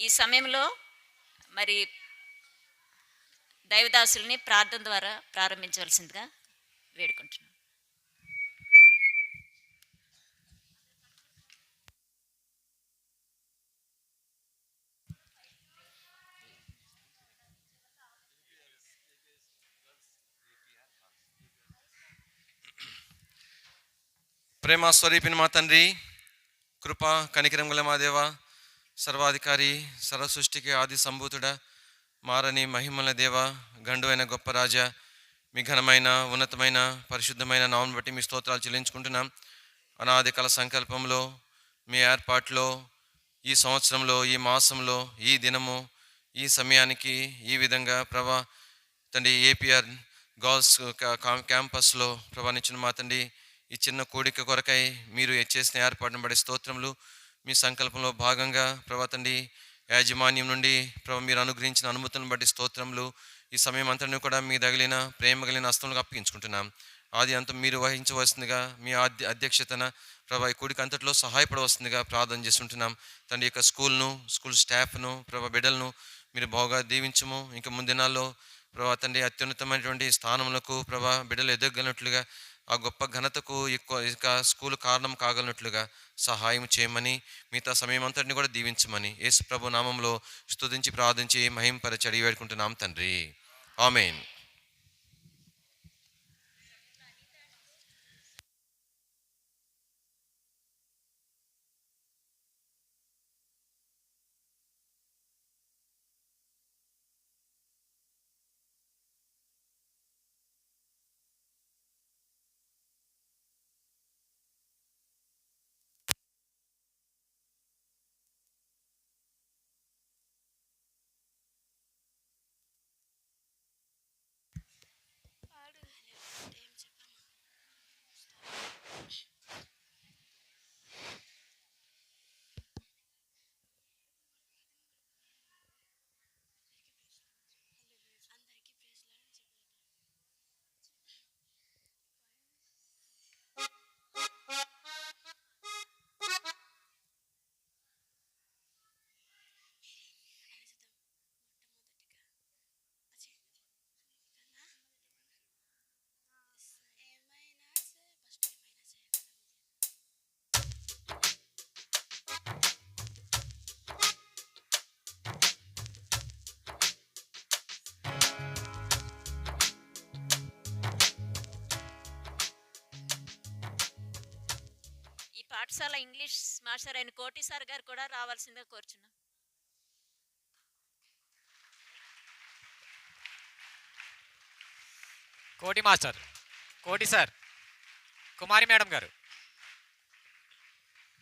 ఈ సమయంలో మరి దైవదాసుల్ని ప్రార్థన ద్వారా ప్రారంభించవలసిందిగా వేడుకుంటున్నాను. ప్రేమ స్వరూపిణి మా తండ్రి, కృప కనికరం గల మా దేవ, సర్వాధికారి, సర్వ సృష్టికి ఆది సంభూతుడ, మారని మహిమల దేవ, గండు అయిన గొప్ప రాజా, మీ ఘనమైన ఉన్నతమైన పరిశుద్ధమైన నామం బట్టి మీ స్తోత్రాలు చెల్లించుకుంటున్నాం. అనాది కాల సంకల్పంలో, మీ ఏర్పాట్లో, ఈ సంవత్సరంలో, ఈ మాసంలో, ఈ దినము, ఈ సమయానికి ఈ విధంగా ప్రభా తండ్రి ఏపీఆర్ గర్ల్స్ క్యాంపస్లో ప్రభానిచ్చిన మా తండ్రి ఈ చిన్న కోడిక కొరకై మీరు చేసిన ఏర్పాటును బట్టి స్తోత్రములు. మీ సంకల్పంలో భాగంగా ప్రభా తండ్రి యాజమాన్యం నుండి ప్రభా మీరు అనుగ్రహించిన అనుమతులను బట్టి స్తోత్రములు. ఈ సమయం అంతను కూడా మీ తగిలిన ప్రేమ కలిగిన హస్తములకు అప్పగించుకుంటున్నాం. ఆది అంతం మీరు వహించవలసిందిగా మీ అధ్యక్షతన ప్రభా ఈ కోడిక అంతట్లో సహాయపడవలసిందిగా ప్రార్థన చేస్తుంటున్నాం. తండ్రి యొక్క స్కూల్ స్టాఫ్ను ప్రభా బిడ్డలను మీరు బాగా దీవించము. ఇంకా ముందినాల్లో ప్రభా తండ్రి అత్యున్నతమైనటువంటి స్థానములకు ప్రభా బిడ్డలు ఎదగలిగినట్లుగా, ఆ గొప్ప ఘనతకు ఇక స్కూల్ కారణం కాగలిగినట్లుగా సహాయం చేయమని, మిగతా సమయం అంతటిని కూడా దీవించమని యేసు ప్రభు నామంలో స్తుతించి ప్రార్థించి మహింపరచి అడిగి వేడుకుంటున్నాం తండ్రి, ఆమేన్. పాఠశాల ఇంగ్లీష్ మాస్టర్ అయిన కోటి సార్ గారు కూడా రావాల్సిందిగా కోరుచున్నాం. కోటి మాస్టర్, కోటి సార్, కుమారి మేడం గారు,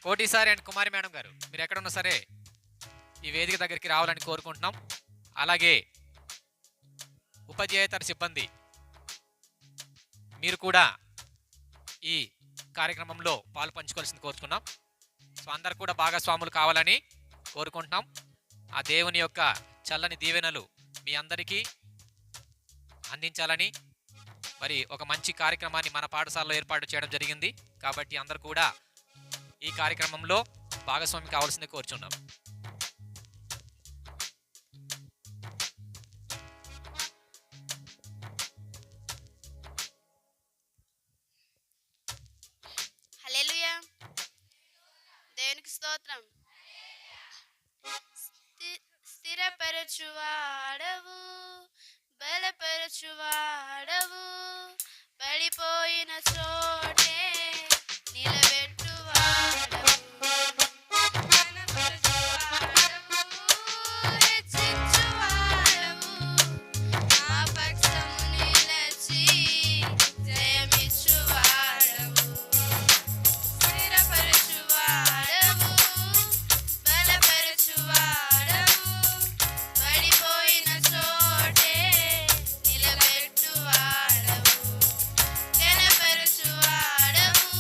కోటి సార్ అండ్ కుమారి మేడం గారు, మీరు ఎక్కడున్నా సరే ఈ వేదిక దగ్గరికి రావాలని కోరుకుంటున్నాం. అలాగే ఉపాధ్యాయేతర సిబ్బంది మీరు కూడా ఈ కార్యక్రమంలో పాలు పంచుకోవాల్సింది కోరుతున్నాం. సో అందరు కూడా భాగస్వాములు కావాలని కోరుకుంటున్నాం. ఆ దేవుని యొక్క చల్లని దీవెనలు మీ అందరికీ అందించాలని మరి ఒక మంచి కార్యక్రమాన్ని మన పాఠశాలలో ఏర్పాటు చేయడం జరిగింది. కాబట్టి అందరు కూడా ఈ కార్యక్రమంలో భాగస్వామి కావాల్సింది కోరుచున్నాం. దేవునికి స్తోత్రం. స్థిరపరచువాడవు, బలపరచువాడవు, పడిపోయిన చోటే నిలబెట్టువాడవు, హెచ్చించువాడవు, మా పక్షము నిలచి జయమిచ్చువాడవు, స్థిరపరచువాడవు, బలపరచువాడవు, పడిపోయిన చోటే నిలబెట్టువాడవు, ఘనపరచువాడవు,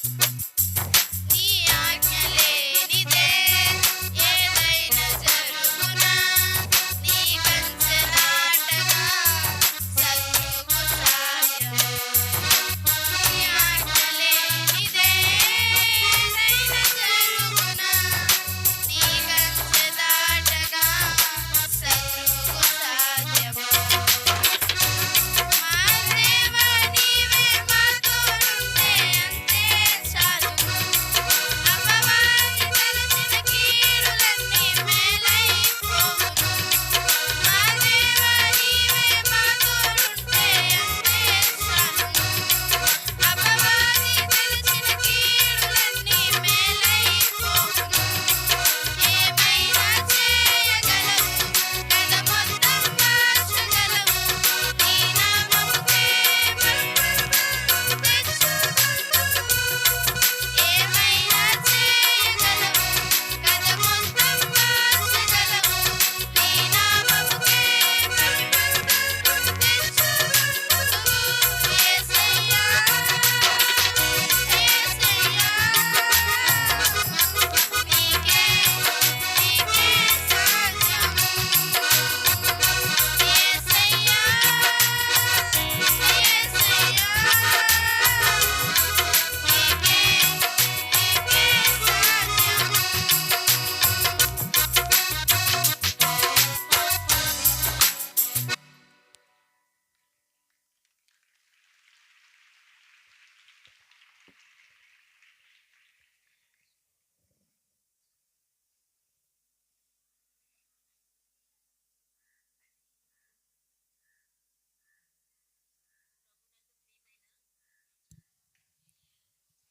నీ ఆజ్ఞ లేనిదే ఏదైనా జరుగునా నీ కంచె దాటగా శత్రువుకు సాధ్యమా నీ ఆజ్ఞ లేనిదే ఏదైనా జరుగునా నీ కంచె దాటగా శత్రువుకు సాధ్యమా మా దేవా నీవే మాతో ఉంటే అంతే చాలును అపవాది తలచిన కీడులన్నీ మేలైపోవును మా దేవా నీవే మాతో ఉంటే అంతే చాలును అపవాది తలచిన కీడులన్నీ మేలైపోవును ఏమైనా చేయగలవు కథ మొత్తం మార్చగలవు నీ నామముకే మహిమ తెచ్చుకుందువు ఏమైనా చేయగలవు కథ మొత్తం మార్చగలవు నీ నామముకే మహిమ తెచ్చుకుందువు యేసయ్యా నీకే సాధ్యము యేసయ్యా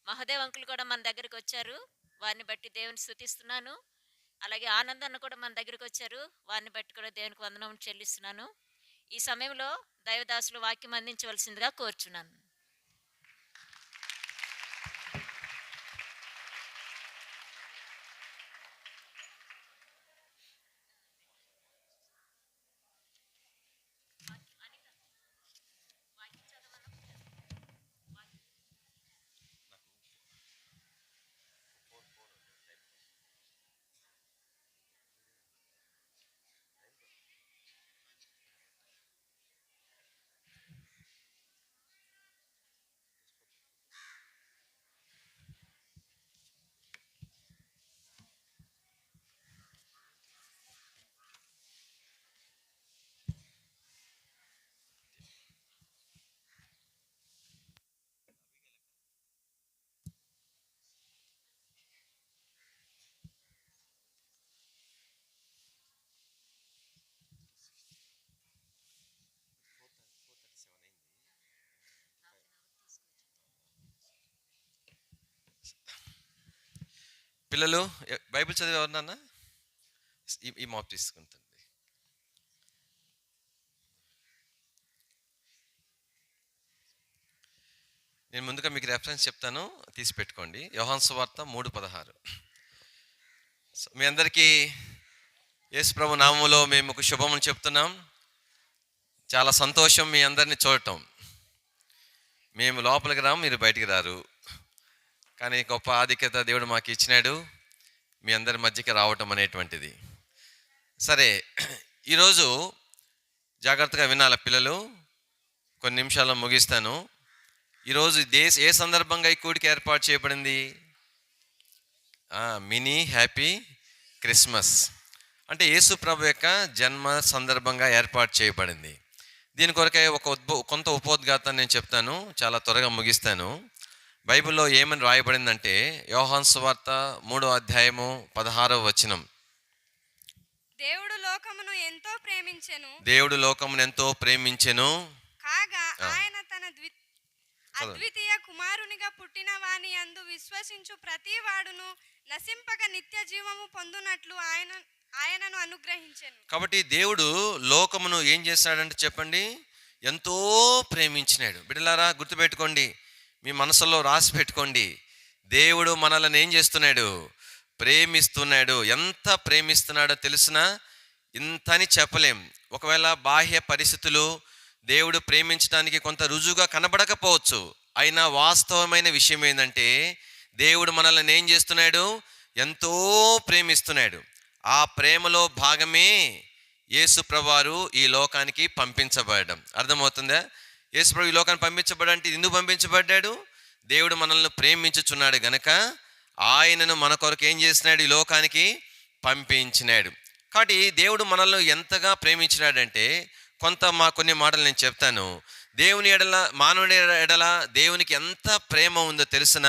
మహదేవ్ అంకుల్ కూడా మన దగ్గరికి వచ్చారు. వారిని బట్టి దేవుని స్తుతిస్తున్నాను. అలాగే ఆనంద్ అన్న కూడా మన దగ్గరికి వచ్చారు. వారిని బట్టి కూడా దేవునికి వందనం చెల్లిస్తున్నాను. ఈ సమయంలో దైవదాసులు వాక్యం అందించవలసిందిగా కోరుచున్నాను. పిల్లలు బైబిల్ చదివి ఎవరినన్నా ఈ మాప్ తీసుకుంటుంది. నేను ముందుగా మీకు రెఫరెన్స్ చెప్తాను, తీసి పెట్టుకోండి. యోహాను సువార్త 3:16. మీ అందరికీ యేసు ప్రభు నామములో మేము ఒక శుభములు చెప్తున్నాం. చాలా సంతోషం మీ అందరిని చూడటం. మేము లోపలికి రాము, మీరు బయటికి రారు, కానీ గొప్ప ఆధిక్యత దేవుడు మాకు ఇచ్చినాడు మీ అందరి మధ్యకి రావటం అనేటువంటిది. సరే, ఈరోజు జాగ్రత్తగా వినాల పిల్లలు, కొన్ని నిమిషాల్లో ముగిస్తాను. ఈరోజు ఏ సందర్భంగా ఈ కూడికి ఏర్పాటు చేయబడింది? మినీ హ్యాపీ క్రిస్మస్ అంటే యేసు ప్రభు యొక్క జన్మ సందర్భంగా ఏర్పాటు చేయబడింది. దీని కొరకే కొంత ఉపోద్ఘాతాన్ని నేను చెప్తాను, చాలా త్వరగా ముగిస్తాను. బైబిల్లో ఏమని రాయబడిందంటే యోహాను సువార్త 3వ అధ్యాయము 16వ వచనం. దేవుడు లోకమును ఎంతో ప్రేమించెను కాగా ఆయన తన అద్వితీయ కుమారునిగా పుట్టిన వాని యందు విశ్వసించు ప్రతి వాడును నశింపక నిత్య జీవము పొందునట్లు ఆయనను అనుగ్రహించెను. కాబట్టి దేవుడు లోకమును ఏం చేశాడంటే చెప్పండి, ఎంతో ప్రేమించినాడు. బిడ్డలారా గుర్తుపెట్టుకోండి, మీ మనసులో రాసి పెట్టుకోండి. దేవుడు మనల్ని ఏం చేస్తున్నాడు? ప్రేమిస్తున్నాడు. ఎంత ప్రేమిస్తున్నాడో తెలుసునా? ఇంతని చెప్పలేం. ఒకవేళ బాహ్య పరిస్థితులు దేవుడు ప్రేమించడానికి కొంత రుజువుగా కనబడకపోవచ్చు, అయినా వాస్తవమైన విషయం ఏంటంటే దేవుడు మనల్ని ఏం చేస్తున్నాడు? ఎంతో ప్రేమిస్తున్నాడు. ఆ ప్రేమలో భాగమే యేసు ప్రభువారు ఈ లోకానికి పంపించబడడం. అర్థమవుతుందా? యేసు ప్రభు ఈ లోకానికి పంపించబడంటే ఎందుకు పంపించబడ్డాడు? దేవుడు మనల్ని ప్రేమించుచున్నాడు గనక ఆయనను మన కొరకు ఏం చేసినాడు? ఈ లోకానికి పంపించినాడు. కాబట్టి దేవుడు మనల్ని ఎంతగా ప్రేమించినాడంటే కొన్ని మాటలు నేను చెప్తాను. దేవుని ఎడల, మానవుని ఎడల దేవునికి ఎంత ప్రేమ ఉందో తెలిసిన.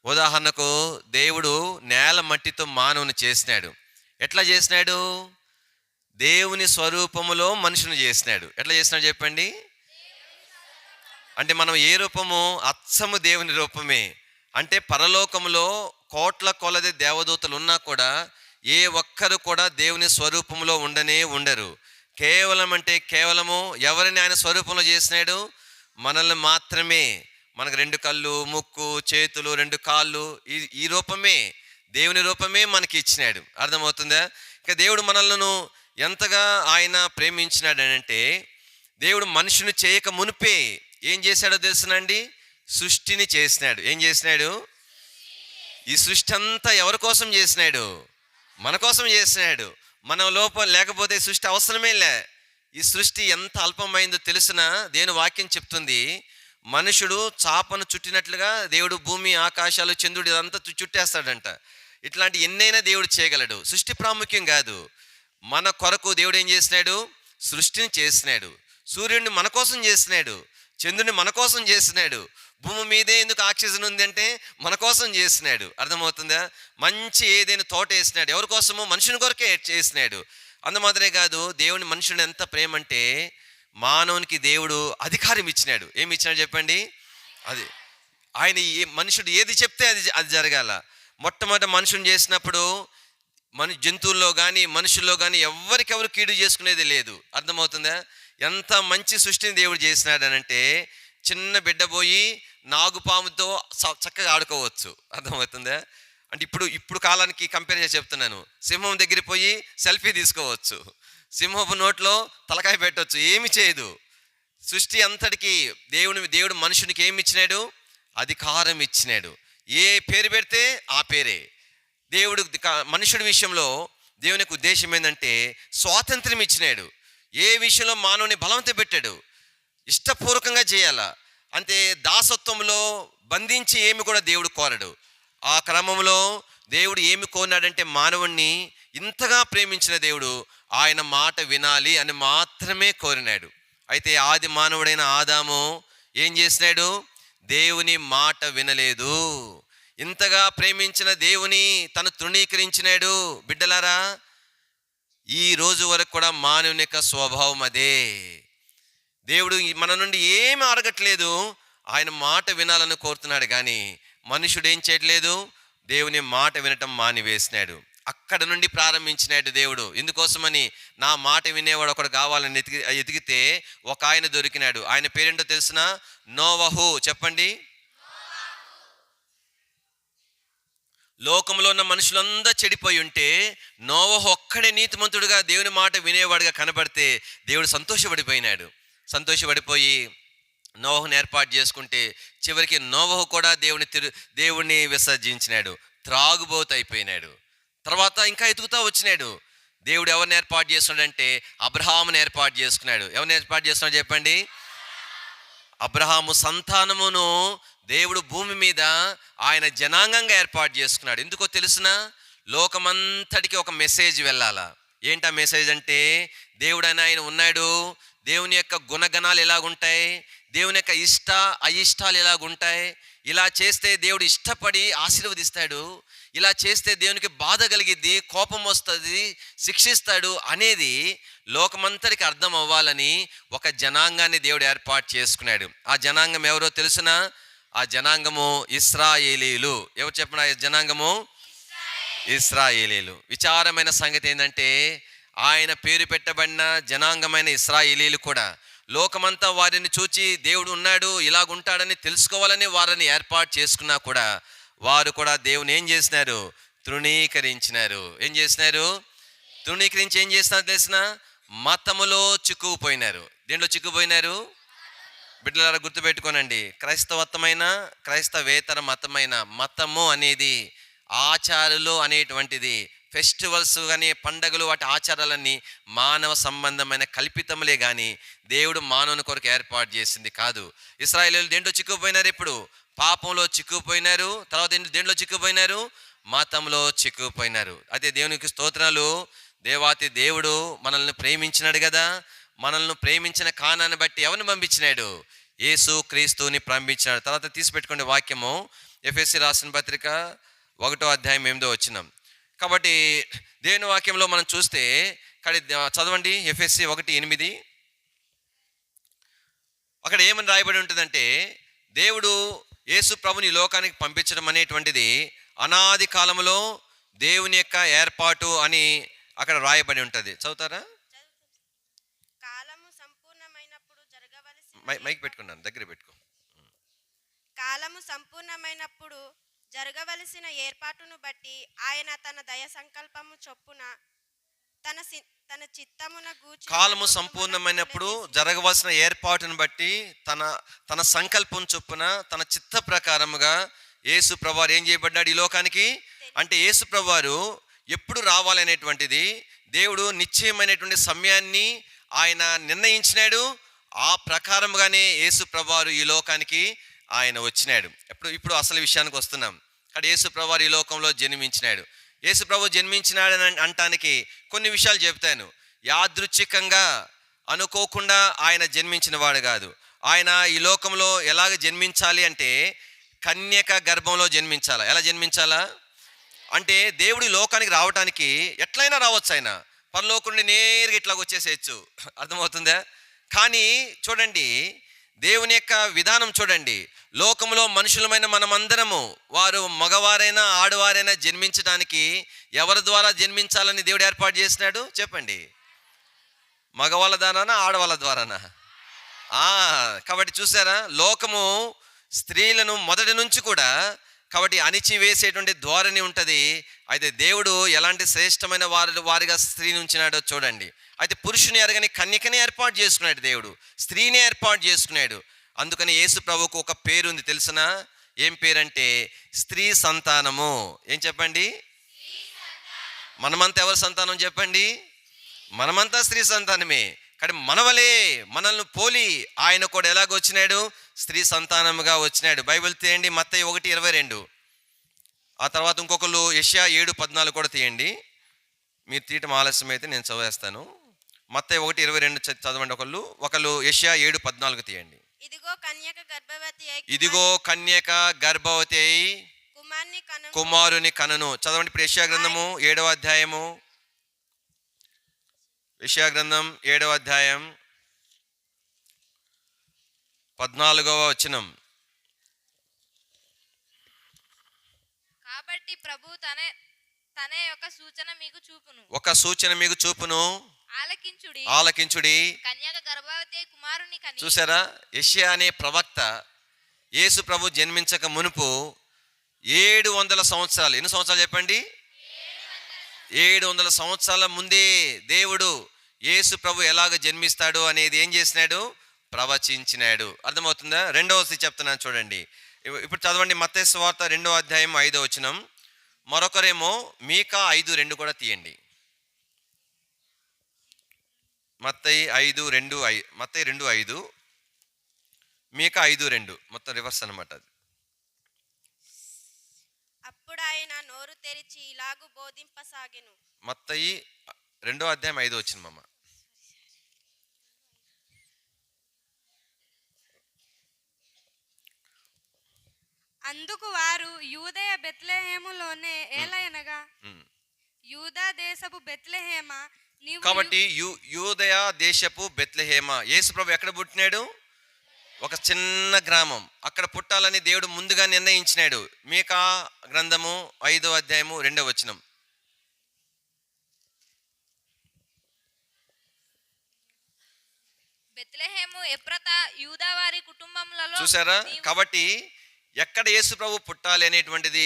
ఉదాహరణకు దేవుడు నేల మట్టితో మానవుని చేసినాడు. ఎట్లా చేసినాడు? దేవుని స్వరూపములో మనుషుని చేసినాడు. ఎట్లా చేసినాడు చెప్పండి? అంటే మనం ఏ రూపము? అచ్చము దేవుని రూపమే. అంటే పరలోకములో కోట్ల కొలది దేవదూతలు ఉన్నా కూడా ఏ ఒక్కరు కూడా దేవుని స్వరూపంలో ఉండరు. కేవలము ఎవరిని ఆయన స్వరూపంలో చేసినాడు? మనల్ని మాత్రమే. మనకు 2 కళ్ళు, ముక్కు, చేతులు, 2 కాళ్ళు, ఈ రూపమే, దేవుని రూపమే మనకి ఇచ్చినాడు. అర్థమవుతుందా? ఇక దేవుడు మనల్ని ఎంతగా ఆయన ప్రేమించినాడనంటే, దేవుడు మనుషుని చేయక మునిపే ఏం చేశాడో తెలుసునండి? సృష్టిని చేసినాడు. ఏం చేసినాడు? ఈ సృష్టి అంతా ఎవరి కోసం చేసినాడు? మన కోసం చేసినాడు. మన లోపం లేకపోతే సృష్టి అవసరమే లే. ఈ సృష్టి ఎంత అల్పమైందో తెలిసిన. దేవుని వాక్యం చెప్తుంది, మనుషుడు చాపను చుట్టినట్లుగా దేవుడు భూమి, ఆకాశాలు, చంద్రుడు ఇదంతా చుట్టేస్తాడంట. ఇట్లాంటి ఎన్నైనా దేవుడు చేయగలడు. సృష్టి ప్రాముఖ్యం కాదు. మన కొరకు దేవుడు ఏం చేసినాడు? సృష్టిని చేసినాడు. సూర్యుడిని మన కోసం చేసినాడు. చంద్రుడిని మన కోసం చేసినాడు. భూమి మీదే ఎందుకు ఆక్సిజన్ ఉంది అంటే మన కోసం చేసినాడు. అర్థమవుతుందా? మంచి ఏదైనా తోట వేసినాడు. ఎవరి కోసము? మనుషుని కొరకే చేసినాడు. అందుమాత్రమే కాదు, దేవుని మనుషుని ఎంత ప్రేమ అంటే మానవునికి దేవుడు అధికారం ఇచ్చినాడు. ఏమి ఇచ్చినాడు చెప్పండి? అది ఆయన మనుషుడు ఏది చెప్తే అది జరగాల. మొట్టమొదటి మనుషుని చేసినప్పుడు జంతువుల్లో కానీ మనుషుల్లో కానీ ఎవరికెవరు కీడు చేసుకునేది లేదు. అర్థమవుతుందా? ఎంత మంచి సృష్టిని దేవుడు చేసినాడు అనంటే, చిన్న బిడ్డ పోయి నాగుపాముతో చక్కగా ఆడుకోవచ్చు. అర్థమవుతుందా? అంటే ఇప్పుడు కాలానికి కంపేర్ చేసి చెప్తున్నాను. సింహం దగ్గర పోయి సెల్ఫీ తీసుకోవచ్చు. సింహపు నోట్లో తలకాయ పెట్టవచ్చు, ఏమి చేయదు. సృష్టి అంతటికి దేవుడు మనుషునికి ఏమి ఇచ్చినాడు? అధికారం ఇచ్చినాడు. ఏ పేరు పెడితే ఆ పేరే. దేవుడు మనుషుడి విషయంలో దేవునికి ఉద్దేశం ఏంటంటే స్వాతంత్ర్యం ఇచ్చినాడు. ఏ విషయంలో మానవుని బలవంత పెట్టాడు? ఇష్టపూర్వకంగా చేయాలా. అంతే. దాసత్వంలో బంధించి ఏమి కూడా దేవుడు కోరడు. ఆ క్రమంలో దేవుడు ఏమి కోరినాడంటే, మానవుణ్ణి ఇంతగా ప్రేమించిన దేవుడు ఆయన మాట వినాలి అని మాత్రమే కోరినాడు. అయితే ఆది మానవుడైన ఆదాము ఏం చేసినాడు? దేవుని మాట వినలేదు. ఇంతగా ప్రేమించిన దేవుని తను తృణీకరించినాడు. బిడ్డలారా, ఈ రోజు వరకు కూడా మానవుని యొక్క స్వభావం అదే. దేవుడు మన నుండి ఏమి అడగట్లేదు, ఆయన మాట వినాలని కోరుతున్నాడు. కానీ మనుషుడు ఏం చేయట్లేదు? దేవుని మాట వినటం మానివేసినాడు. అక్కడ నుండి ప్రారంభించినాడు దేవుడు. ఎందుకోసమని, నా మాట వినేవాడు ఒకడు కావాలని ఎతికితే ఒక ఆయన దొరికినాడు. ఆయన పేరేంటో తెలిసిన? నోవహు. చెప్పండి. లోకంలో ఉన్న మనుషులందరూ చెడిపోయి ఉంటే నోవహు ఒక్కడే నీతిమంతుడుగా దేవుని మాట వినేవాడుగా కనబడితే దేవుడు సంతోషపడిపోయి నోవహుని ఏర్పాటు చేసుకుంటే చివరికి నోవహు కూడా దేవుణ్ణి విసర్జించినాడు. త్రాగుబోతు అయిపోయినాడు. తర్వాత ఇంకా ఎదుగుతూ వచ్చినాడు. దేవుడు ఎవరిని ఏర్పాటు చేస్తున్నాడంటే అబ్రహాముని ఏర్పాటు చేసుకున్నాడు. ఎవరిని ఏర్పాటు చేస్తున్నాడు చెప్పండి? అబ్రహాము సంతానమును దేవుడు భూమి మీద ఆయన జనాంగంగా ఏర్పాటు చేసుకున్నాడు. ఎందుకో తెలుసునా? లోకమంతటికి ఒక మెసేజ్ వెళ్ళాలా. ఏంటా మెసేజ్ అంటే, దేవుడు ఆయన ఉన్నాడు, దేవుని యొక్క గుణగణాలు ఎలాగుంటాయి, దేవుని యొక్క అయిష్టాలు ఎలాగుంటాయి, ఇలా చేస్తే దేవుడు ఇష్టపడి ఆశీర్వదిస్తాడు, ఇలా చేస్తే దేవునికి బాధ కలిగిద్ది, కోపం వస్తుంది, శిక్షిస్తాడు అనేది లోకమంతటికి అర్థం అవ్వాలని ఒక జనాంగాన్ని దేవుడు ఏర్పాటు చేసుకున్నాడు. ఆ జనాంగం ఎవరో తెలుసునా? ఆ జనాంగము ఇశ్రాయేలీలు. ఎవరు చెప్పిన? ఆ జనాంగము ఇశ్రాయేలీలు. విచారమైన సంగతి ఏంటంటే, ఆయన పేరు పెట్టబడిన జనాంగమైన ఇశ్రాయేలీలు కూడా లోకమంతా వారిని చూచి దేవుడు ఉన్నాడు, ఇలాగుంటాడని తెలుసుకోవాలని వారిని ఏర్పాటు చేసుకున్నా కూడా వారు కూడా దేవుని ఏం చేసినారు? తృణీకరించినారు. ఏం చేసినారు? తృణీకరించి ఏం చేసినారు తెలిసిన? మతములో చిక్కుకుపోయినారు. దేంట్లో చిక్కుపోయినారు? బిడ్డలారా గుర్తుపెట్టుకోనండి, క్రైస్తవేతర మతము అనేది ఆచారాలు అనేటువంటిది, ఫెస్టివల్స్ కానీ పండగలు, వాటి ఆచారాలన్నీ మానవ సంబంధమైన కల్పితములే కానీ దేవుడు మానవుని కొరకు ఏర్పాటు చేసింది కాదు. ఇశ్రాయేలీయులు దేంట్లో చిక్కుపోయినారు? ఇప్పుడు పాపంలో చిక్కుపోయినారు. తర్వాత దేంట్లో చిక్కుపోయినారు? మతంలో చిక్కుపోయినారు. అదే దేవునికి స్తోత్రాలు. దేవాతి దేవుడు మనల్ని ప్రేమించినాడు కదా. మనల్ని ప్రేమించిన కారణాన్ని బట్టి ఎవరిని పంపించినాడు? యేసు క్రీస్తుని పంపించినాడు. తర్వాత తీసిపెట్టుకునే వాక్యము ఎఫెసీ రాసిన పత్రిక 1వ అధ్యాయం 8వ వచనం. కాబట్టి దేవుని వాక్యంలో మనం చూస్తే చదవండి, ఎఫెసీ 1:8. అక్కడ ఏమని రాయబడి ఉంటుందంటే, దేవుడు యేసు ప్రభుని లోకానికి పంపించడం అనేటువంటిది అనాది కాలంలో దేవుని యొక్క ఏర్పాటు అని అక్కడ రాయబడి ఉంటుంది. చదువుతారా? కాలము సంపూర్ణమైనప్పుడు జరగవలసిన మైక్ పెట్టుకున్నాను, దగ్గర పెట్టుకో. కాలము సంపూర్ణమైనప్పుడు జరగవలసిన ఏర్పాటును బట్టి ఆయన తన దయ సంకల్పము చొప్పున తన చిత్తమున గూర్చి కాలము సంపూర్ణమైనప్పుడు జరగవలసిన ఏర్పాటును బట్టి తన సంకల్పం చొప్పున తన చిత్త ప్రకారముగా యేసు ప్రభువారు ఏం చేయబడ్డాడు ఈ లోకానికి? అంటే యేసు ప్రభువారు ఎప్పుడు రావాలనేటువంటిది దేవుడు నిశ్చయమైనటువంటి సమయాన్ని ఆయన నిర్ణయించినాడు. ఆ ప్రకారముగానే యేసు ప్రభువారు ఈ లోకానికి ఆయన వచ్చినాడు. ఇప్పుడు అసలు విషయానికి వస్తున్నాం. అక్కడ యేసు ప్రభువారు ఈ లోకంలో జన్మించినాడు. యేసు ప్రభు జన్మించినాడని అంటానికి కొన్ని విషయాలు చెప్తాను. యాదృచ్ఛికంగా అనుకోకుండా ఆయన జన్మించిన వాడు కాదు. ఆయన ఈ లోకంలో ఎలాగ జన్మించాలి అంటే కన్యక గర్భంలో జన్మించాలా. ఎలా జన్మించాలా అంటే దేవుడి లోకానికి రావటానికి ఎట్లయినా రావచ్చు. ఆయన పరలోకం నుండి నేరుగా ఇట్లాగ వచ్చేసేయచ్చు. అర్థమవుతుందా? కానీ చూడండి, దేవుని యొక్క విధానం చూడండి. లోకంలో మనుషులమైన మనమందరము, వారు మగవారైనా ఆడవారైనా జన్మించడానికి ఎవరి ద్వారా జన్మించాలని దేవుడు ఏర్పాటు చేసినాడు? చెప్పండి. మగవాళ్ళ ద్వారానా, ఆడవాళ్ళ ద్వారానా? కాబట్టి చూసారా, లోకము స్త్రీలను మొదటి నుంచి కూడా కాబట్టి అణిచివేసేటువంటి ధోరణి ఉంటుంది. అయితే దేవుడు ఎలాంటి శ్రేష్టమైన వారిగా స్త్రీని ఉంచినాడో చూడండి. అయితే పురుషుని ఎరగని కన్యకనే ఏర్పాటు చేసుకున్నాడు దేవుడు, స్త్రీని ఏర్పాటు చేసుకున్నాడు. అందుకని యేసు ప్రభువుకు ఒక పేరు ఉంది, తెలుసునా? ఏం పేరంటే స్త్రీ సంతానము. ఏం చెప్పండి? మనమంతా ఎవరి సంతానం చెప్పండి? మనమంతా స్త్రీ సంతానమే. కానీ మనవలే, మనల్ని పోలి ఆయన కూడా ఎలాగొచ్చినాడు? స్త్రీ సంతానముగా వచ్చినాడు. బైబిల్ తీయండి, మత్తయి 1:22. ఆ తర్వాత ఇంకొకళ్ళు యెషయా 7:14 కూడా తీయండి. మీరు తీయటం ఆలస్యం అయితే నేను చదివేస్తాను. మత్తయి 1:22 చదవండి. ఒకళ్ళు యెషయా 7:14 తీయండి. ఇదిగో కన్యక గర్భవతి అయి కుమారుని కనును. చదవండి ఇప్పుడు యెషయా గ్రంథము 7వ అధ్యాయము. యెషయా గ్రంథం 7వ అధ్యాయం 14వ వచనం. కాబట్టి ప్రభు తన యొక్క సూచన మీకు చూపును. ఒక సూచన మీకు చూపును, ఆలకించుడి. కన్యక గర్భవతి కుమారుని కని. చూసారా, యెషయా అనే ప్రవక్త యేసు ప్రభు జన్మించక మునుపు 700 సంవత్సరాలు, ఎన్ని సంవత్సరాలు చెప్పండి? 700 సంవత్సరాల ముందే దేవుడు యేసు ప్రభు ఎలాగ జన్మిస్తాడు అనేది ఏం చేసినాడు? ప్రవచించినాడు. అర్థమవుతుందా? రెండవది చెప్తున్నాను చూడండి. ఇప్పుడు చదవండి, మత్తయి సువార్త 2వ అధ్యాయం 5వ వచనం. మరొకరేమో మీకా 5:2 కూడా తీయండి. మత్తయి 2:5, మీకా 5:2, మొత్తం రివర్స్ అనమాట అది. అప్పుడు ఆయన నోరు తెరిచి ఇలాగు బోధింపసాగెను. మత్తయి 2వ అధ్యాయం 5వ వచనం అమ్మ. అందుకు వారు యూదయ బెత్లెహేములోనే ఏలయనగా యూదా దేశపు బెత్లెహేమ. కాబట్టి యూదయ దేశపు బెత్లెహేమ. యేసు ప్రభు ఎక్కడ పుట్టినాడు? ఒక చిన్న గ్రామం. అక్కడ పుట్టాలని దేవుడు ముందుగా నిర్ణయించినాడు. మీకా గ్రంథము 5వ అధ్యాయము 2వ వచనం. బెత్లెహేము ఎఫ్రాతా యూదా వారి కుటుంబములలో. చూసారా, కాబట్టి ఎక్కడ యేసు ప్రభు పుట్టాలి అనేటువంటిది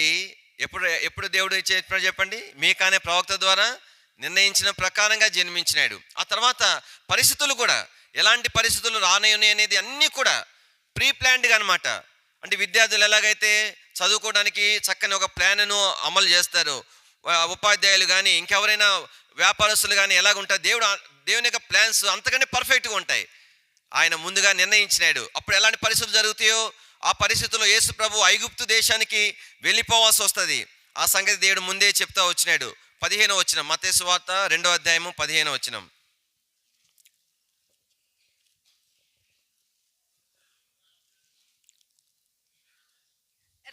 ఎప్పుడు దేవుడు చెప్పండి? మీకా అనే ప్రవక్త ద్వారా నిర్ణయించిన ప్రకారంగా జన్మించినాడు. ఆ తర్వాత పరిస్థితులు కూడా ఎలాంటి పరిస్థితులు రానయ్యాయి అనేది అన్నీ కూడా ప్రీ ప్లాన్డ్గా అనమాట. అంటే విద్యార్థులు ఎలాగైతే చదువుకోవడానికి చక్కని ఒక ప్లాన్ను అమలు చేస్తారు, ఉపాధ్యాయులు కానీ ఇంకెవరైనా వ్యాపారస్తులు కానీ ఎలాగుంటారు, దేవుని యొక్క ప్లాన్స్ అంతకంటే పర్ఫెక్ట్గా ఉంటాయి. ఆయన ముందుగా నిర్ణయించినాడు. అప్పుడు ఎలాంటి పరిస్థితులు జరుగుతాయో ఆ పరిస్థితుల్లో యేసు ప్రభు ఐగుప్తు దేశానికి వెళ్ళిపోవాల్సి వస్తుంది. ఆ సంగతి దేవుడు ముందే చెప్తా వచ్చినాడు. 15వ వచనం, మత్తయి సువార్త 2వ అధ్యాయము 15వ వచనం.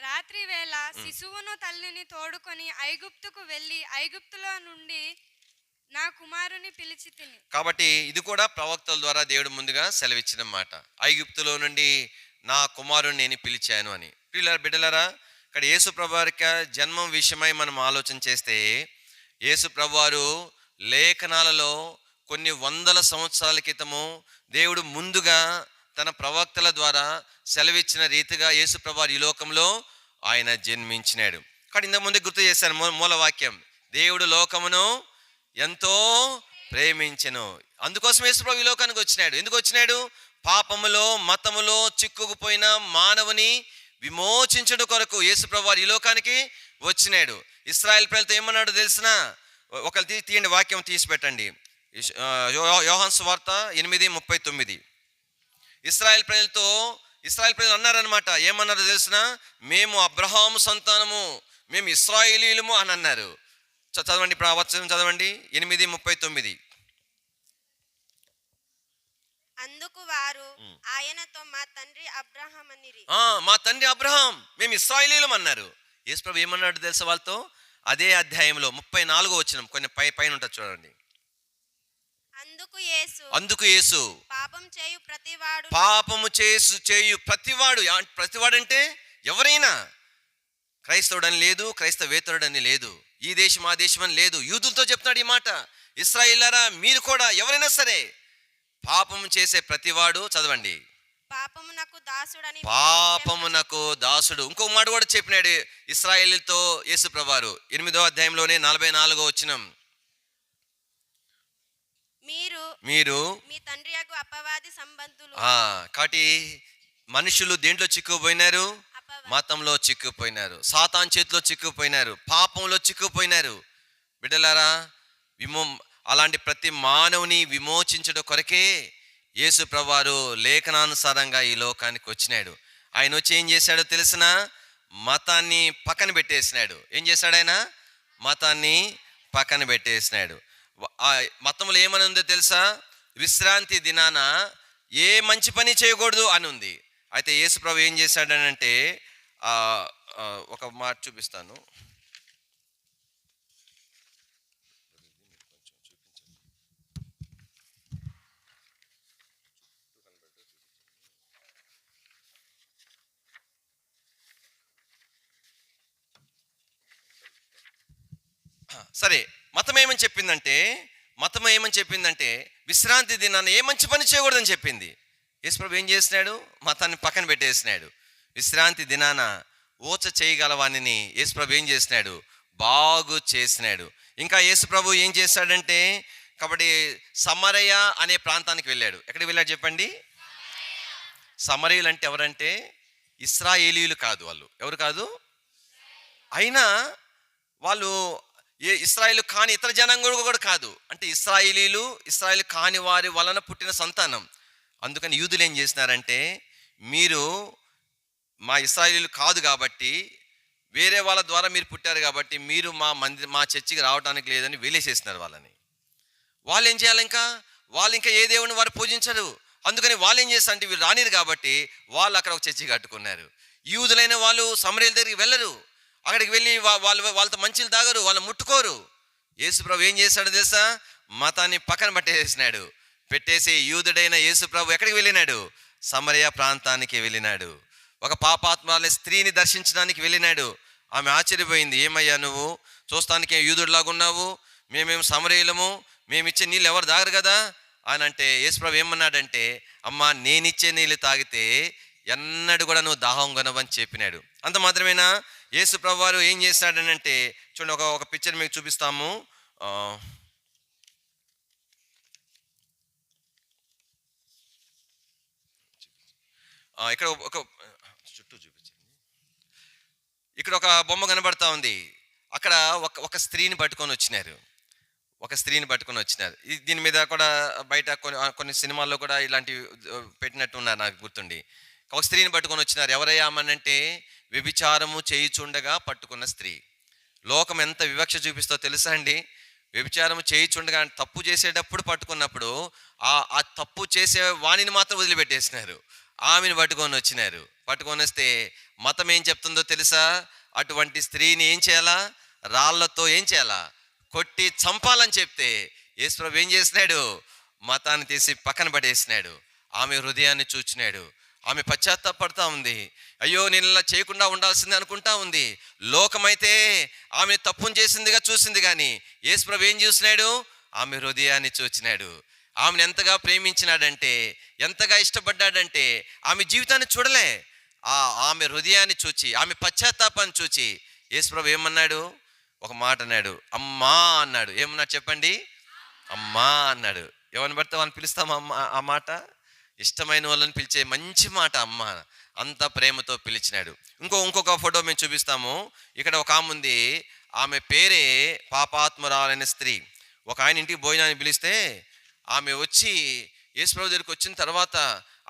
రాత్రి వేళ శిశువును తల్లిని తోడుకొని ఐగుప్తుకు వెళ్ళి ఐగుప్తులో నుండి నా కుమారుని పిలిచి తిని. కాబట్టి ఇది కూడా ప్రవక్తల ద్వారా దేవుడు ముందుగా సెలవిచ్చిన మాట. ఐగుప్తులో నుండి నా కుమారుని నేను పిలిచాను అని. బిడ్డలారా, ఇక్కడ యేసు ప్రభువారి జన్మం విషయమై మనం ఆలోచన చేస్తే, యేసు ప్రభువారు లేఖనాలలో కొన్ని వందల సంవత్సరాల క్రితము దేవుడు ముందుగా తన ప్రవక్తల ద్వారా సెలవిచ్చిన రీతిగా యేసు ప్రభువారు ఈ లోకంలో ఆయన జన్మించినాడు. కానీ ఇంతకుముందు గుర్తు చేశాను మూలవాక్యం, దేవుడు లోకమును ఎంతో ప్రేమించెను. అందుకోసం యేసు ప్రభు ఈ లోకానికి వచ్చినాడు. ఎందుకు వచ్చినాడు? పాపములో మతములో చిక్కుకుపోయిన మానవుని విమోచించడు కొరకు యేసు ప్రభు ఈ లోకానికి వచ్చినాడు. ఇశ్రాయేల్ ప్రజలతో ఏమన్నాడు తెలిసిన? ఒకరు తీయండి, వాక్యం తీసి పెట్టండి. యోహాను సువార్త 8:39. ఇశ్రాయేల్ ప్రజలు అన్నారనమాట. ఏమన్నారు తెలిసిన? మేము అబ్రహాము సంతానము, మేము ఇశ్రాయేలీయులము అని అన్నారు. చదవండి, ఇప్పుడు ఆ వచనం చదవండి, 8:39. అందుకు వారు ఆయనతో మా తండ్రి అబ్రహాం అనిరి. మా తండ్రి అబ్రహాం, మేము ఇశ్రాయేలీయులం అన్నారు. యేసు ప్రభు ఏమన్నాడు తెలుసా వాళ్ళతో? అదే అధ్యాయంలో 34వ వచనం, కొన్ని పైన ఉంటుంది చూడండి. అందుకు యేసు పాపము చేయు ప్రతివాడు, ప్రతివాడంటే ఎవరైనా, క్రైస్తవుడని లేదు, క్రైస్తవేతరుడని లేదు, ఈ దేశం ఆ దేశం అని లేదు, యూదులతో చెప్తున్నాడు ఈ మాట. ఇశ్రాయేలీయులారా, మీరు కూడా ఎవరైనా సరే పాపము చేసే ప్రతివాడు, చదవండి, పాపమునకు దాసుడు. ఇంకో మాట కూడా చెప్పినాడు ఇశ్రాయేలీయులతో యేసు ప్రభువారు 8వ అధ్యాయంలోనే 44వ వచనం. మీరు మీ తండ్రి యొక్క అపవాది సంబంధులు. కాబట్టి మనుషులు దేంట్లో చిక్కుపోయినారు? మతంలో చిక్కుపోయినారు, సాతాన్ చేతిలో చిక్కుపోయినారు, పాపంలో చిక్కుపోయినారు. బిడ్డలారా, అలాంటి ప్రతి మానవుని విమోచించడం కొరకే యేసు ప్రభువారు లేఖనానుసారంగా ఈ లోకానికి వచ్చినాడు. ఆయన వచ్చి ఏం చేశాడో తెలిసిన? మతాన్ని పక్కన పెట్టేసినాడు. ఏం చేశాడు ఆయన? మతాన్ని పక్కన పెట్టేసినాడు. మతంలో ఏమని ఉందో తెలుసా? విశ్రాంతి దినాన ఏ మంచి పని చేయకూడదు అని ఉంది. అయితే యేసు ప్రభు ఏం చేశాడనంటే, ఒక మాట చూపిస్తాను. సరే, మతం ఏమని చెప్పిందంటే విశ్రాంతి దినాన్ని ఏ మంచి పని చేయకూడదని చెప్పింది. యేసుప్రభు ఏం చేసినాడు? మతాన్ని పక్కన పెట్టేసినాడు. విశ్రాంతి దినాన ఓచ చేయగలవాణిని యేసుప్రభు ఏం చేసినాడు? బాగు చేసినాడు. ఇంకా యేసుప్రభు ఏం చేశాడంటే, కాబట్టి సమరయ అనే ప్రాంతానికి వెళ్ళాడు. ఎక్కడికి వెళ్ళాడు చెప్పండి? సమరయులు అంటే ఎవరంటే ఇశ్రాయేలీయులు కాదు. వాళ్ళు ఎవరు కాదు? అయినా వాళ్ళు ఇశ్రాయేలు కాని ఇతర జనాంగం కూడా కాదు. అంటే ఇశ్రాయేలు కాని వారి వలన పుట్టిన సంతానం. అందుకని యూదులు ఏం చేసినారంటే, మీరు మా ఇశ్రాయేలీలు కాదు కాబట్టి, వేరే వాళ్ళ ద్వారా మీరు పుట్టారు కాబట్టి మీరు మా చర్చికి రావడానికి లేదని వెలేసేసినారు వాళ్ళని. వాళ్ళు ఏం చేయాలి? వాళ్ళు ఇంకా ఏ దేవుని వారు పూజించరు. అందుకని వాళ్ళు ఏం చేస్తారంటే, వీళ్ళు రానిరు కాబట్టి వాళ్ళు అక్కడ ఒక చర్చి కట్టుకున్నారు. యూదులైన వాళ్ళు సమరయుల దగ్గరికి వెళ్ళరు. అక్కడికి వెళ్ళి వాళ్ళతో మంచిలు తాగరు, వాళ్ళు ముట్టుకోరు. యేసుప్రభు ఏం చేశాడు తెలుసా? మతాన్ని పక్కన పెట్టేసి యూదుడైన యేసుప్రభు ఎక్కడికి వెళ్ళినాడు? సమరయ ప్రాంతానికి వెళ్ళినాడు. ఒక పాపాత్మల స్త్రీని దర్శించడానికి వెళ్ళినాడు. ఆమె ఆశ్చర్యపోయింది. ఏమయ్యా, నువ్వు చూస్తానికి యూదుడిలాగా ఉన్నావు, మేమేం సమరయులము, మేమిచ్చే నీళ్ళు ఎవరు తాగరు కదా అని అంటే, యేసుప్రభు ఏమన్నాడంటే, అమ్మా, నేనిచ్చే నీళ్ళు తాగితే ఎన్నడూ కూడా నువ్వు దాహం కొనవని చెప్పినాడు. అంత మాత్రమేనా? యేసు ప్రభు వారు ఏం చేశాడనంటే, చూడండి, ఒక పిక్చర్ మీకు చూపిస్తాము. ఇక్కడ ఒక చుట్టూ చూపించండి. ఇక్కడ ఒక బొమ్మ కనబడతా ఉంది. అక్కడ ఒక స్త్రీని పట్టుకొని వచ్చినారు. దీని మీద కూడా బయట కొన్ని సినిమాల్లో కూడా ఇలాంటివి పెట్టినట్టు ఉన్నారు నాకు గుర్తుండి. ఒక స్త్రీని పట్టుకొని వచ్చినారు. ఎవరయ్యామనంటే వ్యభిచారము చేయుచుండగా పట్టుకున్న స్త్రీ. లోకం ఎంత వివక్ష చూపిస్తో తెలుసా అండి? వ్యభిచారము చేయుచుండగా తప్పు చేసేటప్పుడు పట్టుకున్నప్పుడు ఆ తప్పు చేసే వాణిని మాత్రం వదిలిపెట్టేసినారు. ఆమెను పట్టుకొని వస్తే మతం ఏం చెప్తుందో తెలుసా? అటువంటి స్త్రీని ఏం చేయాలా? రాళ్లతో ఏం చేయాలా? కొట్టి చంపాలని చెప్తే యేసుప్రభు ఏం చేసినాడు? మతాన్ని తీసి పక్కన పడేసినాడు. ఆమె హృదయాన్ని చూచినాడు. ఆమె పశ్చాత్తాపడతా ఉంది. అయ్యో నేను ఇలా చేయకుండా ఉండాల్సింది అనుకుంటా ఉంది. లోకమైతే ఆమె తప్పును చేసిందిగా చూసింది, కానీ యేసుప్రభు ఏం చూసినాడు? ఆమె హృదయాన్ని చూచినాడు. ఆమెను ఎంతగా ప్రేమించినాడంటే, ఎంతగా ఇష్టపడ్డాడంటే ఆమె జీవితాన్ని చూడలే, ఆమె హృదయాన్ని చూచి, ఆమె పశ్చాత్తాపాన్ని చూచి యేసుప్రభు ఏమన్నాడు? ఒక మాట అన్నాడు, అమ్మా అన్నాడు. ఏమన్నాడు చెప్పండి? అమ్మా అన్నాడు. ఎవరిని పడితే వాళ్ళని పిలుస్తాం అమ్మ. ఆ మాట ఇష్టమైన వాళ్ళని పిలిచే మంచి మాట అమ్మ. అంత ప్రేమతో పిలిచినాడు. ఇంకొక ఫోటో మేము చూపిస్తాము. ఇక్కడ ఒక ఆమె ఉంది. ఆమె పేరే పాపాత్మురాలైన స్త్రీ. ఒక ఆయన ఇంటికి భోజనాన్ని పిలిస్తే ఆమె వచ్చి యేసుప్రభు దగ్గరికి వచ్చిన తర్వాత,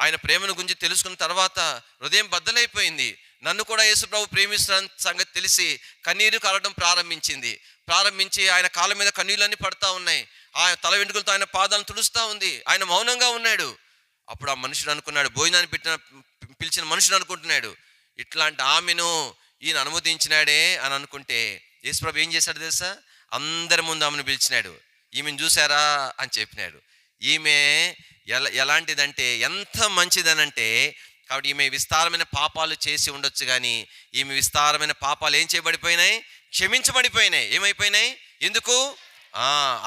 ఆయన ప్రేమను గురించి తెలుసుకున్న తర్వాత హృదయం బద్దలైపోయింది. నన్ను కూడా యేసుప్రభు ప్రేమిస్తున్న సంగతి తెలిసి కన్నీరు కారడం ప్రారంభించి ఆయన కాళ్ళ మీద కన్నీళ్ళన్నీ పడతా ఉన్నాయి. ఆయన తల వెంట్రుకలతో ఆయన పాదాలను తుడుస్తూ ఉంది. ఆయన మౌనంగా ఉన్నాడు. అప్పుడు ఆ మనుషుడు అనుకున్నాడు, భోజనాన్ని పిలిచిన మనుషుడు అనుకుంటున్నాడు, ఇట్లాంటి ఆమెను ఈయన అనుమతించినాడే అని అనుకుంటే యేసుప్రభు ఏం చేశాడు తెలుసా? అందరి ముందు ఆమెను పిలిచినాడు. ఈమెను చూసారా అని చెప్పినాడు. ఈమె ఎలాంటిదంటే, ఎంత మంచిదనంటే, కాబట్టి ఈమె విస్తారమైన పాపాలు చేసి ఉండొచ్చు, కానీ ఈమె విస్తారమైన పాపాలు ఏం చేయబడిపోయినాయి? క్షమించబడిపోయినాయి. ఏమైపోయినాయి? ఎందుకు?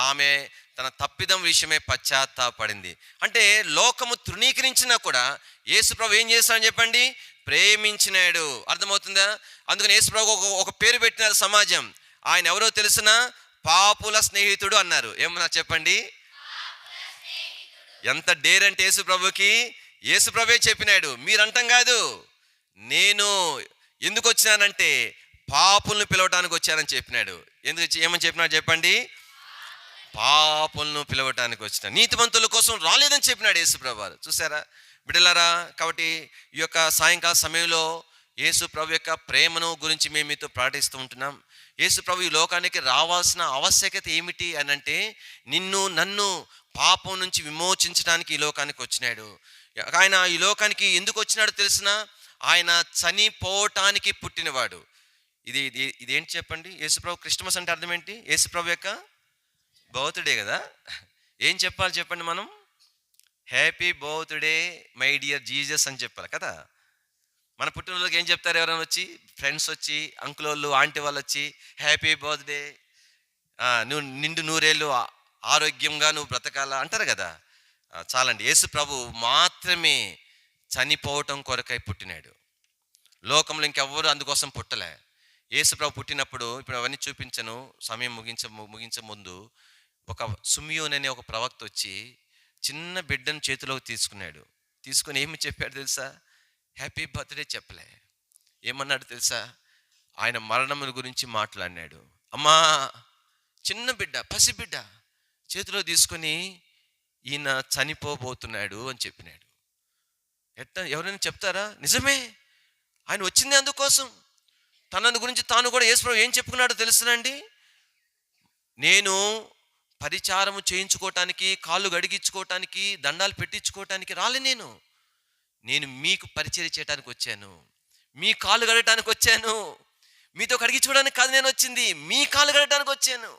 ఆమె తన తప్పిదం విషయమే పశ్చాత్తాపడింది. అంటే లోకము తృణీకరించినా కూడా యేసుప్రభు ఏం చేస్తాడని చెప్పండి? ప్రేమించినాడు. అర్థమవుతుందా? అందుకని యేసుప్రభు ఒక పేరు పెట్టినారు సమాజం. ఆయన ఎవరో తెలుసునా? పాపుల స్నేహితుడు అన్నారు. ఏమన్నా చెప్పండి? ఎంత డేర్ అంటే యేసుప్రభుకి, యేసుప్రభే చెప్పినాడు. మీరంటాం కాదు. నేను ఎందుకు వచ్చినానంటే పాపులను పిలవటానికి వచ్చానని చెప్పినాడు. ఏమని చెప్పినాడు చెప్పండి? పాపులను పిలవటానికి వచ్చిన, నీతిమంతుల కోసం రాలేదని చెప్పినాడు యేసుప్రభు. చూసారా బిడ్డలారా? కాబట్టి ఈ యొక్క సాయంకాల సమయంలో యేసుప్రభు యొక్క ప్రేమను గురించి మేము మీతో ప్రకటిస్తూ ఉంటున్నాం. యేసుప్రభు ఈ లోకానికి రావాల్సిన ఆవశ్యకత ఏమిటి అని అంటే, నిన్ను నన్ను పాపం నుంచి విమోచించడానికి ఈ లోకానికి వచ్చినాడు. ఆయన ఈ లోకానికి ఎందుకు వచ్చినాడు తెలిసిన? ఆయన చనిపోవటానికి పుట్టినవాడు. ఇదేంటి చెప్పండి? యేసుప్రభు క్రిస్మస్ అంటే అర్థం ఏంటి? యేసుప్రభు యొక్క బర్త్డే కదా. ఏం చెప్పాలి చెప్పండి? మనం happy birthday my dear Jesus అని చెప్పాలి కదా. మన పుట్టినరోజుకి ఏం చెప్తారు? ఎవరైనా వచ్చి, ఫ్రెండ్స్ వచ్చి, అంకుల్ వాళ్ళు, ఆంటీ వాళ్ళు వచ్చి హ్యాపీ బర్త్డే, నువ్వు నిండు నూరేళ్ళు ఆరోగ్యంగా నువ్వు బ్రతకాలా అంటారు కదా. చాలండి. యేసు ప్రభు మాత్రమే చనిపోవటం కొరకై పుట్టినాడు. లోకంలో ఇంకెవ్వరు అందుకోసం పుట్టలే. యేసు ప్రభు పుట్టినప్పుడు, ఇప్పుడు అవన్నీ చూపించను, సమయం ముగించే ముందు, ఒక సుమియోన్ అనే ఒక ప్రవక్త వచ్చి చిన్న బిడ్డను చేతిలోకి తీసుకుని ఏమి చెప్పాడు తెలుసా? హ్యాపీ బర్త్డే చెప్పలే. ఏమన్నాడు తెలుసా? ఆయన మరణముల గురించి మాట్లాడినాడు. అమ్మా, చిన్న బిడ్డ, పసిబిడ్డ చేతిలో తీసుకొని ఈయన చనిపోబోతున్నాడు అని చెప్పినాడు. ఎవరైనా చెప్తారా? నిజమే, ఆయన వచ్చింది అందుకోసం. తనని గురించి తాను కూడా యేసుప్రభు ఏం చెప్పుకున్నాడో తెలుసునండి? నేను పరిచారము చేయించుకోవటానికి, కాళ్ళు గడిగించుకోవటానికి, దండాలు పెట్టించుకోవటానికి రాలే. నేను మీకు పరిచర్య చేయడానికి వచ్చాను. మీ కాళ్ళు గడగటానికి వచ్చాను. మీతో కడిగించుకోవడానికి కాదు నేను వచ్చింది, మీ కాళ్ళు గడగటానికి వచ్చాను.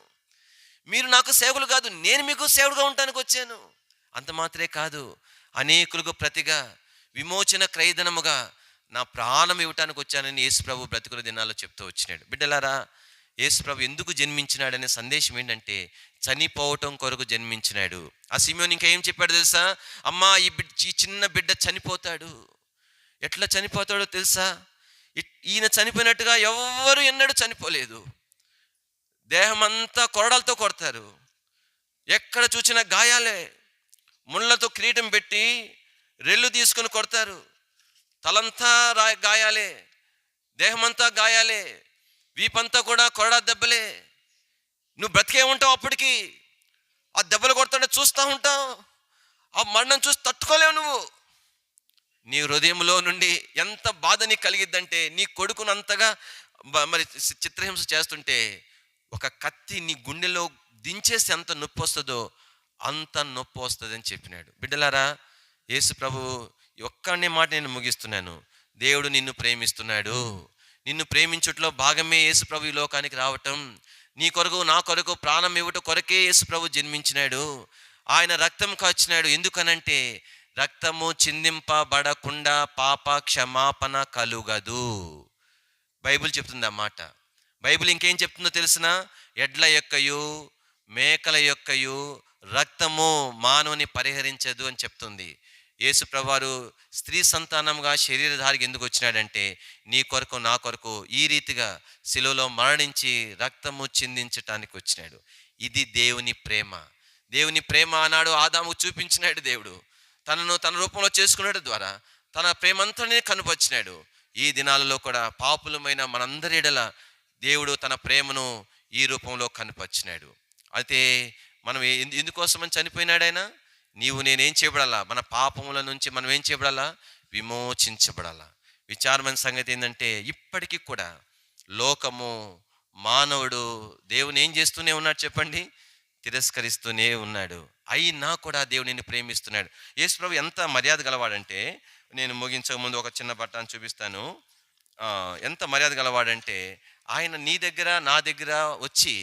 మీరు నాకు సేవకులు కాదు, నేను మీకు సేవకుడుగా ఉండటానికి వచ్చాను. అంత మాత్రమే కాదు, అనేకులకు ప్రతిగా, విమోచన క్రయధనముగా నా ప్రాణం ఇవ్వటానికి వచ్చానని యేసుప్రభు బ్రతుకుల దినాల్లో చెప్తూ వచ్చినాడు. బిడ్డలారా, యేసుప్రభు ఎందుకు జన్మించినాడనే సందేశం ఏంటంటే, చనిపోవటం కొరకు జన్మించినాడు. ఆ సిమియోను ఇంకా ఏం చెప్పాడు తెలుసా? అమ్మా, ఈ చిన్న బిడ్డ చనిపోతాడు. ఎట్లా చనిపోతాడో తెలుసా? ఈయన చనిపోయినట్టుగా ఎవ్వరు ఎన్నడూ చనిపోలేదు. దేహం అంతా కొరడాలతో కొడతారు, ఎక్కడ చూసినా గాయాలే, ముళ్ళతో కిరీటం పెట్టి రెల్లు తీసుకొని కొడతారు. తలంతా గాయాలే, దేహమంతా గాయాలే, వీపంతా కూడా కొరడా దెబ్బలే. నువ్వు బ్రతికే ఉంటావు. అప్పటికి ఆ దెబ్బలు కొడుతుంటే చూస్తూ ఉంటావు. ఆ మరణం చూసి తట్టుకోలేవు నువ్వు. నీ హృదయంలో నుండి ఎంత బాధ నీకు కలిగిద్దంటే, నీ కొడుకును అంతగా మరి చిత్రహింస చేస్తుంటే ఒక కత్తి నీ గుండెలో దించేసి ఎంత నొప్పి వస్తుందో అంత నొప్పి వస్తుంది అని చెప్పినాడు. బిడ్డలారా, యేసు ప్రభు ఒక్కనే మాట నేను ముగిస్తున్నాను. దేవుడు నిన్ను ప్రేమిస్తున్నాడు. నిన్ను ప్రేమించుట్లో భాగమే యేసు ప్రభు ఈ లోకానికి రావటం. నీ కొరకు నా కొరకు ప్రాణం ఇవ్వట కొరకే యేసు ప్రభు జన్మించినాడు. ఆయన రక్తం కాచినాడు. ఎందుకనంటే రక్తము చిందింపబడకుండా పాప క్షమాపణ కలుగదు. బైబిల్ చెప్తుంది ఆ మాట. బైబిల్ ఇంకేం చెప్తుందో తెలిసిన? ఎడ్ల యొక్కయు మేకల యొక్కయు రక్తము మానవుని పరిహరించదు అని చెప్తుంది. యేసు ప్రభువారు స్త్రీ సంతానంగా శరీరధారికి ఎందుకు వచ్చినాడంటే నీ కొరకు నా కొరకు ఈ రీతిగా శిలువలో మరణించి రక్తము చిందించటానికి వచ్చినాడు. ఇది దేవుని ప్రేమ. దేవుని ప్రేమ ఆనాడు ఆదాముకు చూపించినాడు. దేవుడు తనను తన రూపంలో చేసుకున్నాడు ద్వారా తన ప్రేమంతనే కనుపరిచినాడు. ఈ దినాలలో కూడా పాపులమైన మనందరి ఎడల దేవుడు తన ప్రేమను ఈ రూపంలో కనుపరిచినాడు. అయితే మనం ఎందుకోసమని చనిపోయినాడు ఆయన? నీవు నేనేం చేయబడాలా? మన పాపముల నుంచి మనం ఏం చేయబడాలా? విమోచించబడాలా. విచారమైన సంగతి ఏంటంటే ఇప్పటికీ కూడా లోకము, మానవుడు దేవుని ఏం చేస్తూనే ఉన్నాడు చెప్పండి? తిరస్కరిస్తూనే ఉన్నాడు. అయినా కూడా దేవుడు నిన్ను ప్రేమిస్తున్నాడు. యేసు ప్రభు ఎంత మర్యాద గలవాడంటే, నేను ముగించక ముందు ఒక చిన్న బట్టాన్ని చూపిస్తాను. ఎంత మర్యాద గలవాడంటే ఆయన నీ దగ్గర నా దగ్గర వచ్చి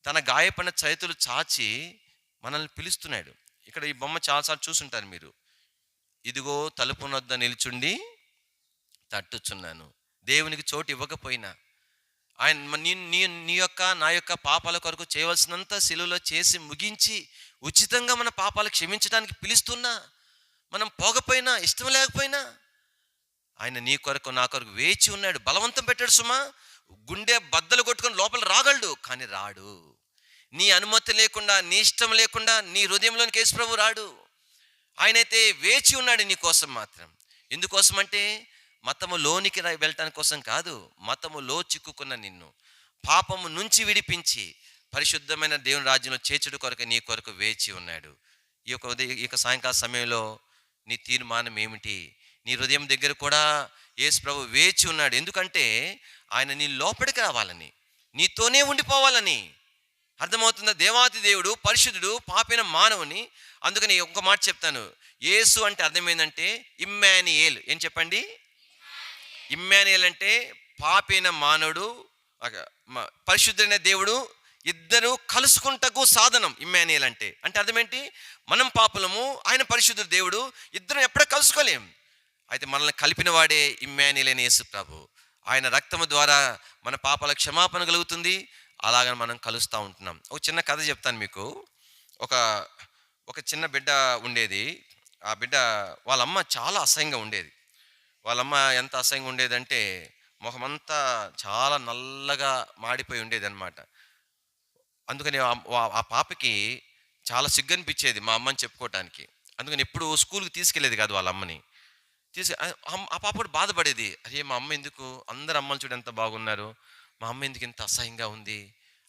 తన గాయపడిన చేతులు చాచి మనల్ని పిలుస్తున్నాడు. ఇక్కడ ఈ బొమ్మ చాలాసార్లు చూసుంటారు మీరు. ఇదిగో తలుపు వద్ద నిల్చుండి తట్టుచున్నాను. దేవునికి చోటు ఇవ్వకపోయినా ఆయన నీ యొక్క నా యొక్క పాపాల కొరకు చేయవలసినంత శిలువలో చేసి ముగించి ఉచితంగా మన పాపాలు క్షమించడానికి పిలుస్తున్నా, మనం పోకపోయినా ఇష్టం లేకపోయినా ఆయన నీ కొరకు నా కొరకు వేచి ఉన్నాడు. బలవంతం పెట్టాడు సుమా. గుండె బద్దలు కొట్టుకొని లోపల రాగలడు, కానీ రాడు. నీ అనుమతి లేకుండా, నీ ఇష్టం లేకుండా నీ హృదయంలోనికి యేసు ప్రభు రాడు. ఆయనైతే వేచి ఉన్నాడు నీ కోసం మాత్రం. ఎందుకోసం అంటే మతములోనికి వెళ్ళటానికి కోసం కాదు. మతములో చిక్కుకున్న నిన్ను పాపము నుంచి విడిపించి పరిశుద్ధమైన దేవుని రాజ్యంలో చేర్చుడు కొరకు నీ కొరకు వేచి ఉన్నాడు. ఈ యొక్క సాయంకాల సమయంలో నీ తీర్మానం ఏమిటి? నీ హృదయం దగ్గర కూడా యేసు ప్రభు వేచి ఉన్నాడు. ఎందుకంటే ఆయన నీ లోపలికి రావాలని, నీతోనే ఉండిపోవాలని. అర్థమవుతుందా? దేవాతి దేవుడు పరిశుద్ధుడు పాపిన మానవుని. అందుకని ఇంకో మాట చెప్తాను. యేసు అంటే అర్థమైందంటే ఇమ్మానుయేల్. ఏం చెప్పండి? ఇమ్మానుయేల్ అంటే పాపిన మానవుడు, పరిశుద్ధుడైన దేవుడు ఇద్దరు కలుసుకుంటకు సాధనం. ఇమ్మానుయేల్ అంటే అర్థమేంటి? మనం పాపులము, ఆయన పరిశుద్ధుడు దేవుడు, ఇద్దరం ఎప్పుడూ కలుసుకోలేం. అయితే మనల్ని కలిపిన వాడే ఇమ్మానుయేల్ అయిన యేసు ప్రభు. ఆయన రక్తము ద్వారా మన పాపాల క్షమాపణ కలుగుతుంది. అలాగని మనం కలుస్తూ ఉంటున్నాం. ఒక చిన్న కథ చెప్తాను మీకు. ఒక చిన్న బిడ్డ ఉండేది. ఆ బిడ్డ వాళ్ళ అమ్మ చాలా అసహ్యంగా ఉండేది. వాళ్ళమ్మ ఎంత అసహ్యంగా ఉండేదంటే ముఖమంతా చాలా నల్లగా మాడిపోయి ఉండేది అనమాట. అందుకని ఆ పాపకి చాలా సిగ్గు అనిపించేది మా అమ్మని చెప్పుకోవటానికి. అందుకని ఎప్పుడు స్కూల్కి తీసుకెళ్ళేది కాదు వాళ్ళ అమ్మని. ఆ పాప కూడా బాధపడేది. అరే మా అమ్మ ఎందుకు, అందరు అమ్మలు చూడు ఎంత బాగున్నారు, మా అమ్మ ఎందుకు ఇంత అసహ్యంగా ఉంది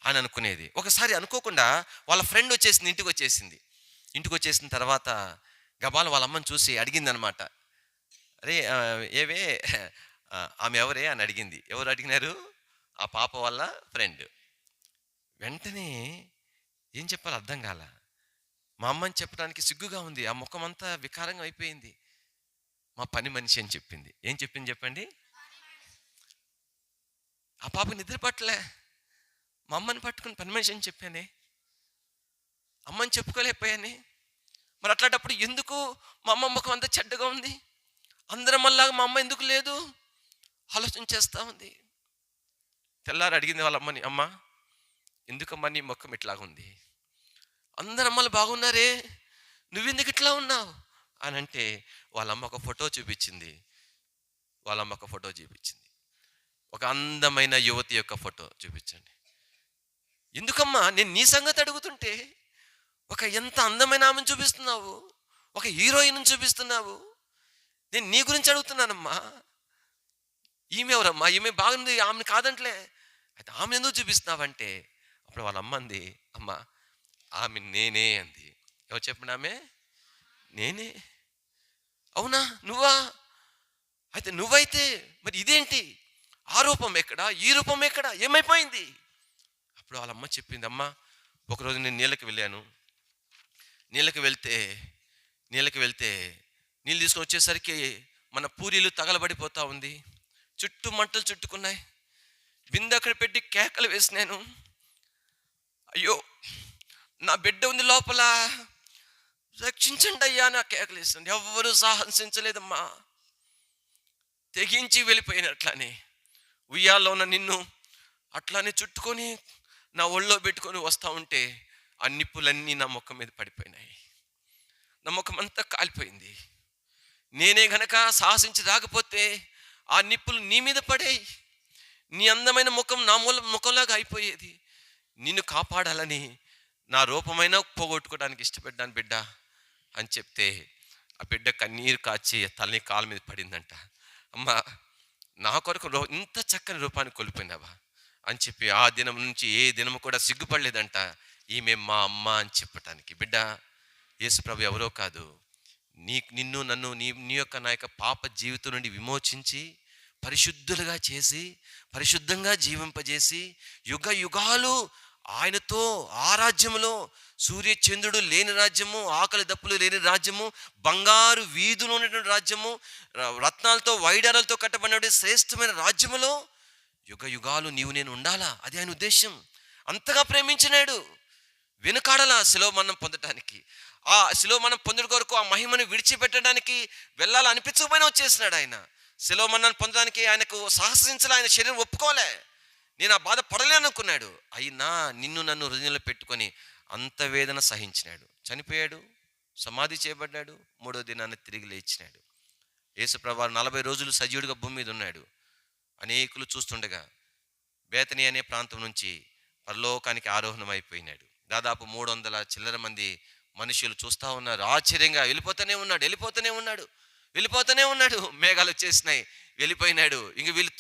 అని అనుకునేది. ఒకసారి అనుకోకుండా వాళ్ళ ఫ్రెండ్ వచ్చేసింది, ఇంటికి వచ్చేసిన తర్వాత గబాలు వాళ్ళ అమ్మని చూసి అడిగింది అనమాట. అరే ఏవే ఆమె ఎవరే అని అడిగింది. ఎవరు అడిగినారు? ఆ పాప వాళ్ళ ఫ్రెండ్. వెంటనే ఏం చెప్పాలో అర్థం కాల. మా అమ్మని చెప్పడానికి సిగ్గుగా ఉంది. ఆ ముఖం అంతా వికారంగా అయిపోయింది. మా పని మనిషి అని చెప్పింది. ఏం చెప్పింది చెప్పండి? ఆ పాప నిద్ర పట్టలే. మా అమ్మని పట్టుకుని పని మనిషి అని చెప్పానే, అమ్మని చెప్పుకోలేకపోయానే. మరి అట్లాంటప్పుడు ఎందుకు మా అమ్మ ముఖం అంతా చెడ్డగా ఉంది, అందరం వల్లగా మా అమ్మ ఎందుకు లేదు ఆలోచన చేస్తూ ఉంది. తెల్లారి అడిగింది వాళ్ళ అమ్మని, అమ్మ ఎందుకమ్మా నీ ముఖం ఇట్లాగా ఉంది, అందరు అమ్మలు బాగున్నారే, నువ్వెందుకు ఇట్లా ఉన్నావు అని అంటే వాళ్ళ అమ్మ ఒక ఫోటో చూపించింది. ఒక అందమైన యువతి యొక్క ఫోటో చూపించండి. ఎందుకమ్మా నేను నీ సంగతి అడుగుతుంటే ఒక ఎంత అందమైన ఆమెను చూపిస్తున్నావు, ఒక హీరోయిన్ చూపిస్తున్నావు, నేను నీ గురించి అడుగుతున్నానమ్మా. ఈమె ఎవరమ్మా? ఈమె బాగుంది, ఆమెను కాదంటలే. అయితే ఆమె ఎందుకు చూపిస్తున్నావంటే, అప్పుడు వాళ్ళ అమ్మ అంది, అమ్మ ఆమె నేనే అంది. ఎవరు చెప్పండి? ఆమె నేనే. అవునా, నువ్వా? అయితే నువ్వైతే మరి ఇదేంటి? ఆ రూపం ఎక్కడ, ఈ రూపం ఎక్కడ, ఏమైపోయింది? అప్పుడు వాళ్ళ అమ్మ చెప్పింది, అమ్మ ఒకరోజు నేను నీళ్ళకి వెళ్ళాను. నీళ్ళకి వెళ్తే నీళ్ళు తీసుకొని వచ్చేసరికి మన పూరీలు తగలబడిపోతా ఉంది. చుట్టూ మంటలు చుట్టుకున్నాయి. బిందె అక్కడ పెట్టి కేకలు వేసినాను. అయ్యో నా బిడ్డ ఉంది లోపల, రక్షించండి అయ్యా, నా కేకలు వేసినాను. ఎవ్వరూ సాహసించలేదమ్మా. తెగించి వెళ్ళిపోయిన అట్లానే ఉయ్యాల్లో ఉన్న నిన్ను అట్లానే చుట్టుకొని నా ఒళ్ళో పెట్టుకొని వస్తూ ఉంటే ఆ నిప్పులన్నీ నా ముఖం మీద పడిపోయినాయి. నా ముఖం అంతా కాలిపోయింది. నేనే గనక సాహసించి రాకపోతే ఆ నిప్పులు నీ మీద పడేయి, నీ అందమైన ముఖం నా ముఖంలాగా అయిపోయేది. నిన్ను కాపాడాలని నా రూపమైన పోగొట్టుకోవడానికి ఇష్టపడ్డాను బిడ్డ అని చెప్తే, ఆ బిడ్డ కన్నీరు కాచి తల్లి కాళ్ళ మీద పడిందంట. అమ్మ నా కొరకు ఇంత చక్కని రూపాన్ని కోల్పోయినావా అని చెప్పి ఆ దినం నుంచి ఏ దినము కూడా సిగ్గుపడలేదంట ఈమె మా అమ్మ అని చెప్పటానికి. బిడ్డ, యేసుప్రభు ఎవరో కాదు, నిన్ను నన్ను నీ యొక్క నా యొక్క పాప జీవితం నుండి విమోచించి పరిశుద్ధులుగా చేసి పరిశుద్ధంగా జీవింపజేసి యుగ యుగాలు ఆయనతో ఆ రాజ్యములో సూర్య చంద్రుడు లేని రాజ్యము, ఆకలి దప్పులు లేని రాజ్యము, బంగారు వీధులు ఉన్నటువంటి రాజ్యము, రత్నాలతో వైడారాలతో కట్టబడిన శ్రేష్టమైన రాజ్యములో యుగ యుగాలు నీవు నేను ఉండాలా. అది ఆయన ఉద్దేశం. అంతగా ప్రేమించినాడు. వెనుకాడలా శిలువ మరణం పొందడానికి, ఆ శిలువ మరణం పొందడం కొరకు ఆ మహిమను విడిచిపెట్టడానికి వెళ్ళాలి అనిపించకపోయినా వచ్చేసినాడు ఆయన. శిలువ మరణాన్ని పొందడానికి ఆయనకు సాహసించాలి, ఆయన శరీరం ఒప్పుకోలే. నేను ఆ బాధ పడలేనుకున్నాడు. అయినా నిన్ను నన్ను హృదయంలో పెట్టుకొని అంత వేదన సహించినాడు. చనిపోయాడు, సమాధి చేయబడ్డాడు, 3వ దినాన్ని తిరిగి లేచినాడు. యేసుప్రభు 40 రోజులు సజీవుడిగా భూమి మీద ఉన్నాడు. అనేకులు చూస్తుండగా బేతనీ అనే ప్రాంతం నుంచి పరలోకానికి ఆరోహణం అయిపోయినాడు. దాదాపు 300 చిల్లర మంది మనుషులు చూస్తూ ఉన్నారు. ఆశ్చర్యంగా వెళ్ళిపోతూనే ఉన్నాడు. మేఘాలు వచ్చేసినాయి, వెళ్ళిపోయినాడు. ఇంక వీళ్ళు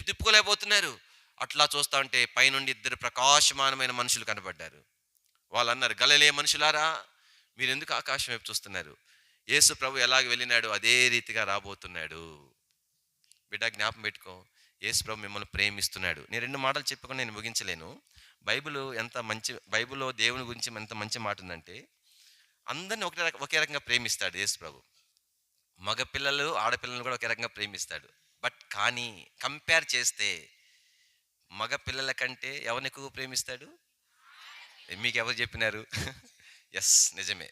తిప్పుకోలేకపోతున్నారు. అట్లా చూస్తూ ఉంటే పైనుండి 2 ప్రకాశమానమైన మనుషులు కనబడ్డారు. వాళ్ళు అన్నారు, గలిలయ మనుషులారా, మీరు ఎందుకు ఆకాశం వైపు చూస్తున్నారు? యేసు ప్రభు ఎలాగ వెళ్ళినాడు అదే రీతిగా రాబోతున్నాడు. బిడ్డ, జ్ఞాపం పెట్టుకో, యేసు ప్రభు మిమ్మల్ని ప్రేమిస్తున్నాడు. నేను 2 మాటలు చెప్పుకొని నేను ముగించలేను. బైబిల్లో దేవుని గురించి ఎంత మంచి మాట ఉందంటే, అందరిని ఒకే రకంగా ప్రేమిస్తాడు యేసు ప్రభు. మగపిల్లలు ఆడపిల్లలను కూడా ఒకే రకంగా ప్రేమిస్తాడు. కానీ కంపేర్ చేస్తే మగ పిల్లల కంటే ఎవరిని ఎక్కువ ప్రేమిస్తాడు? మీకు ఎవరు చెప్పినారు? ఎస్, నిజమే.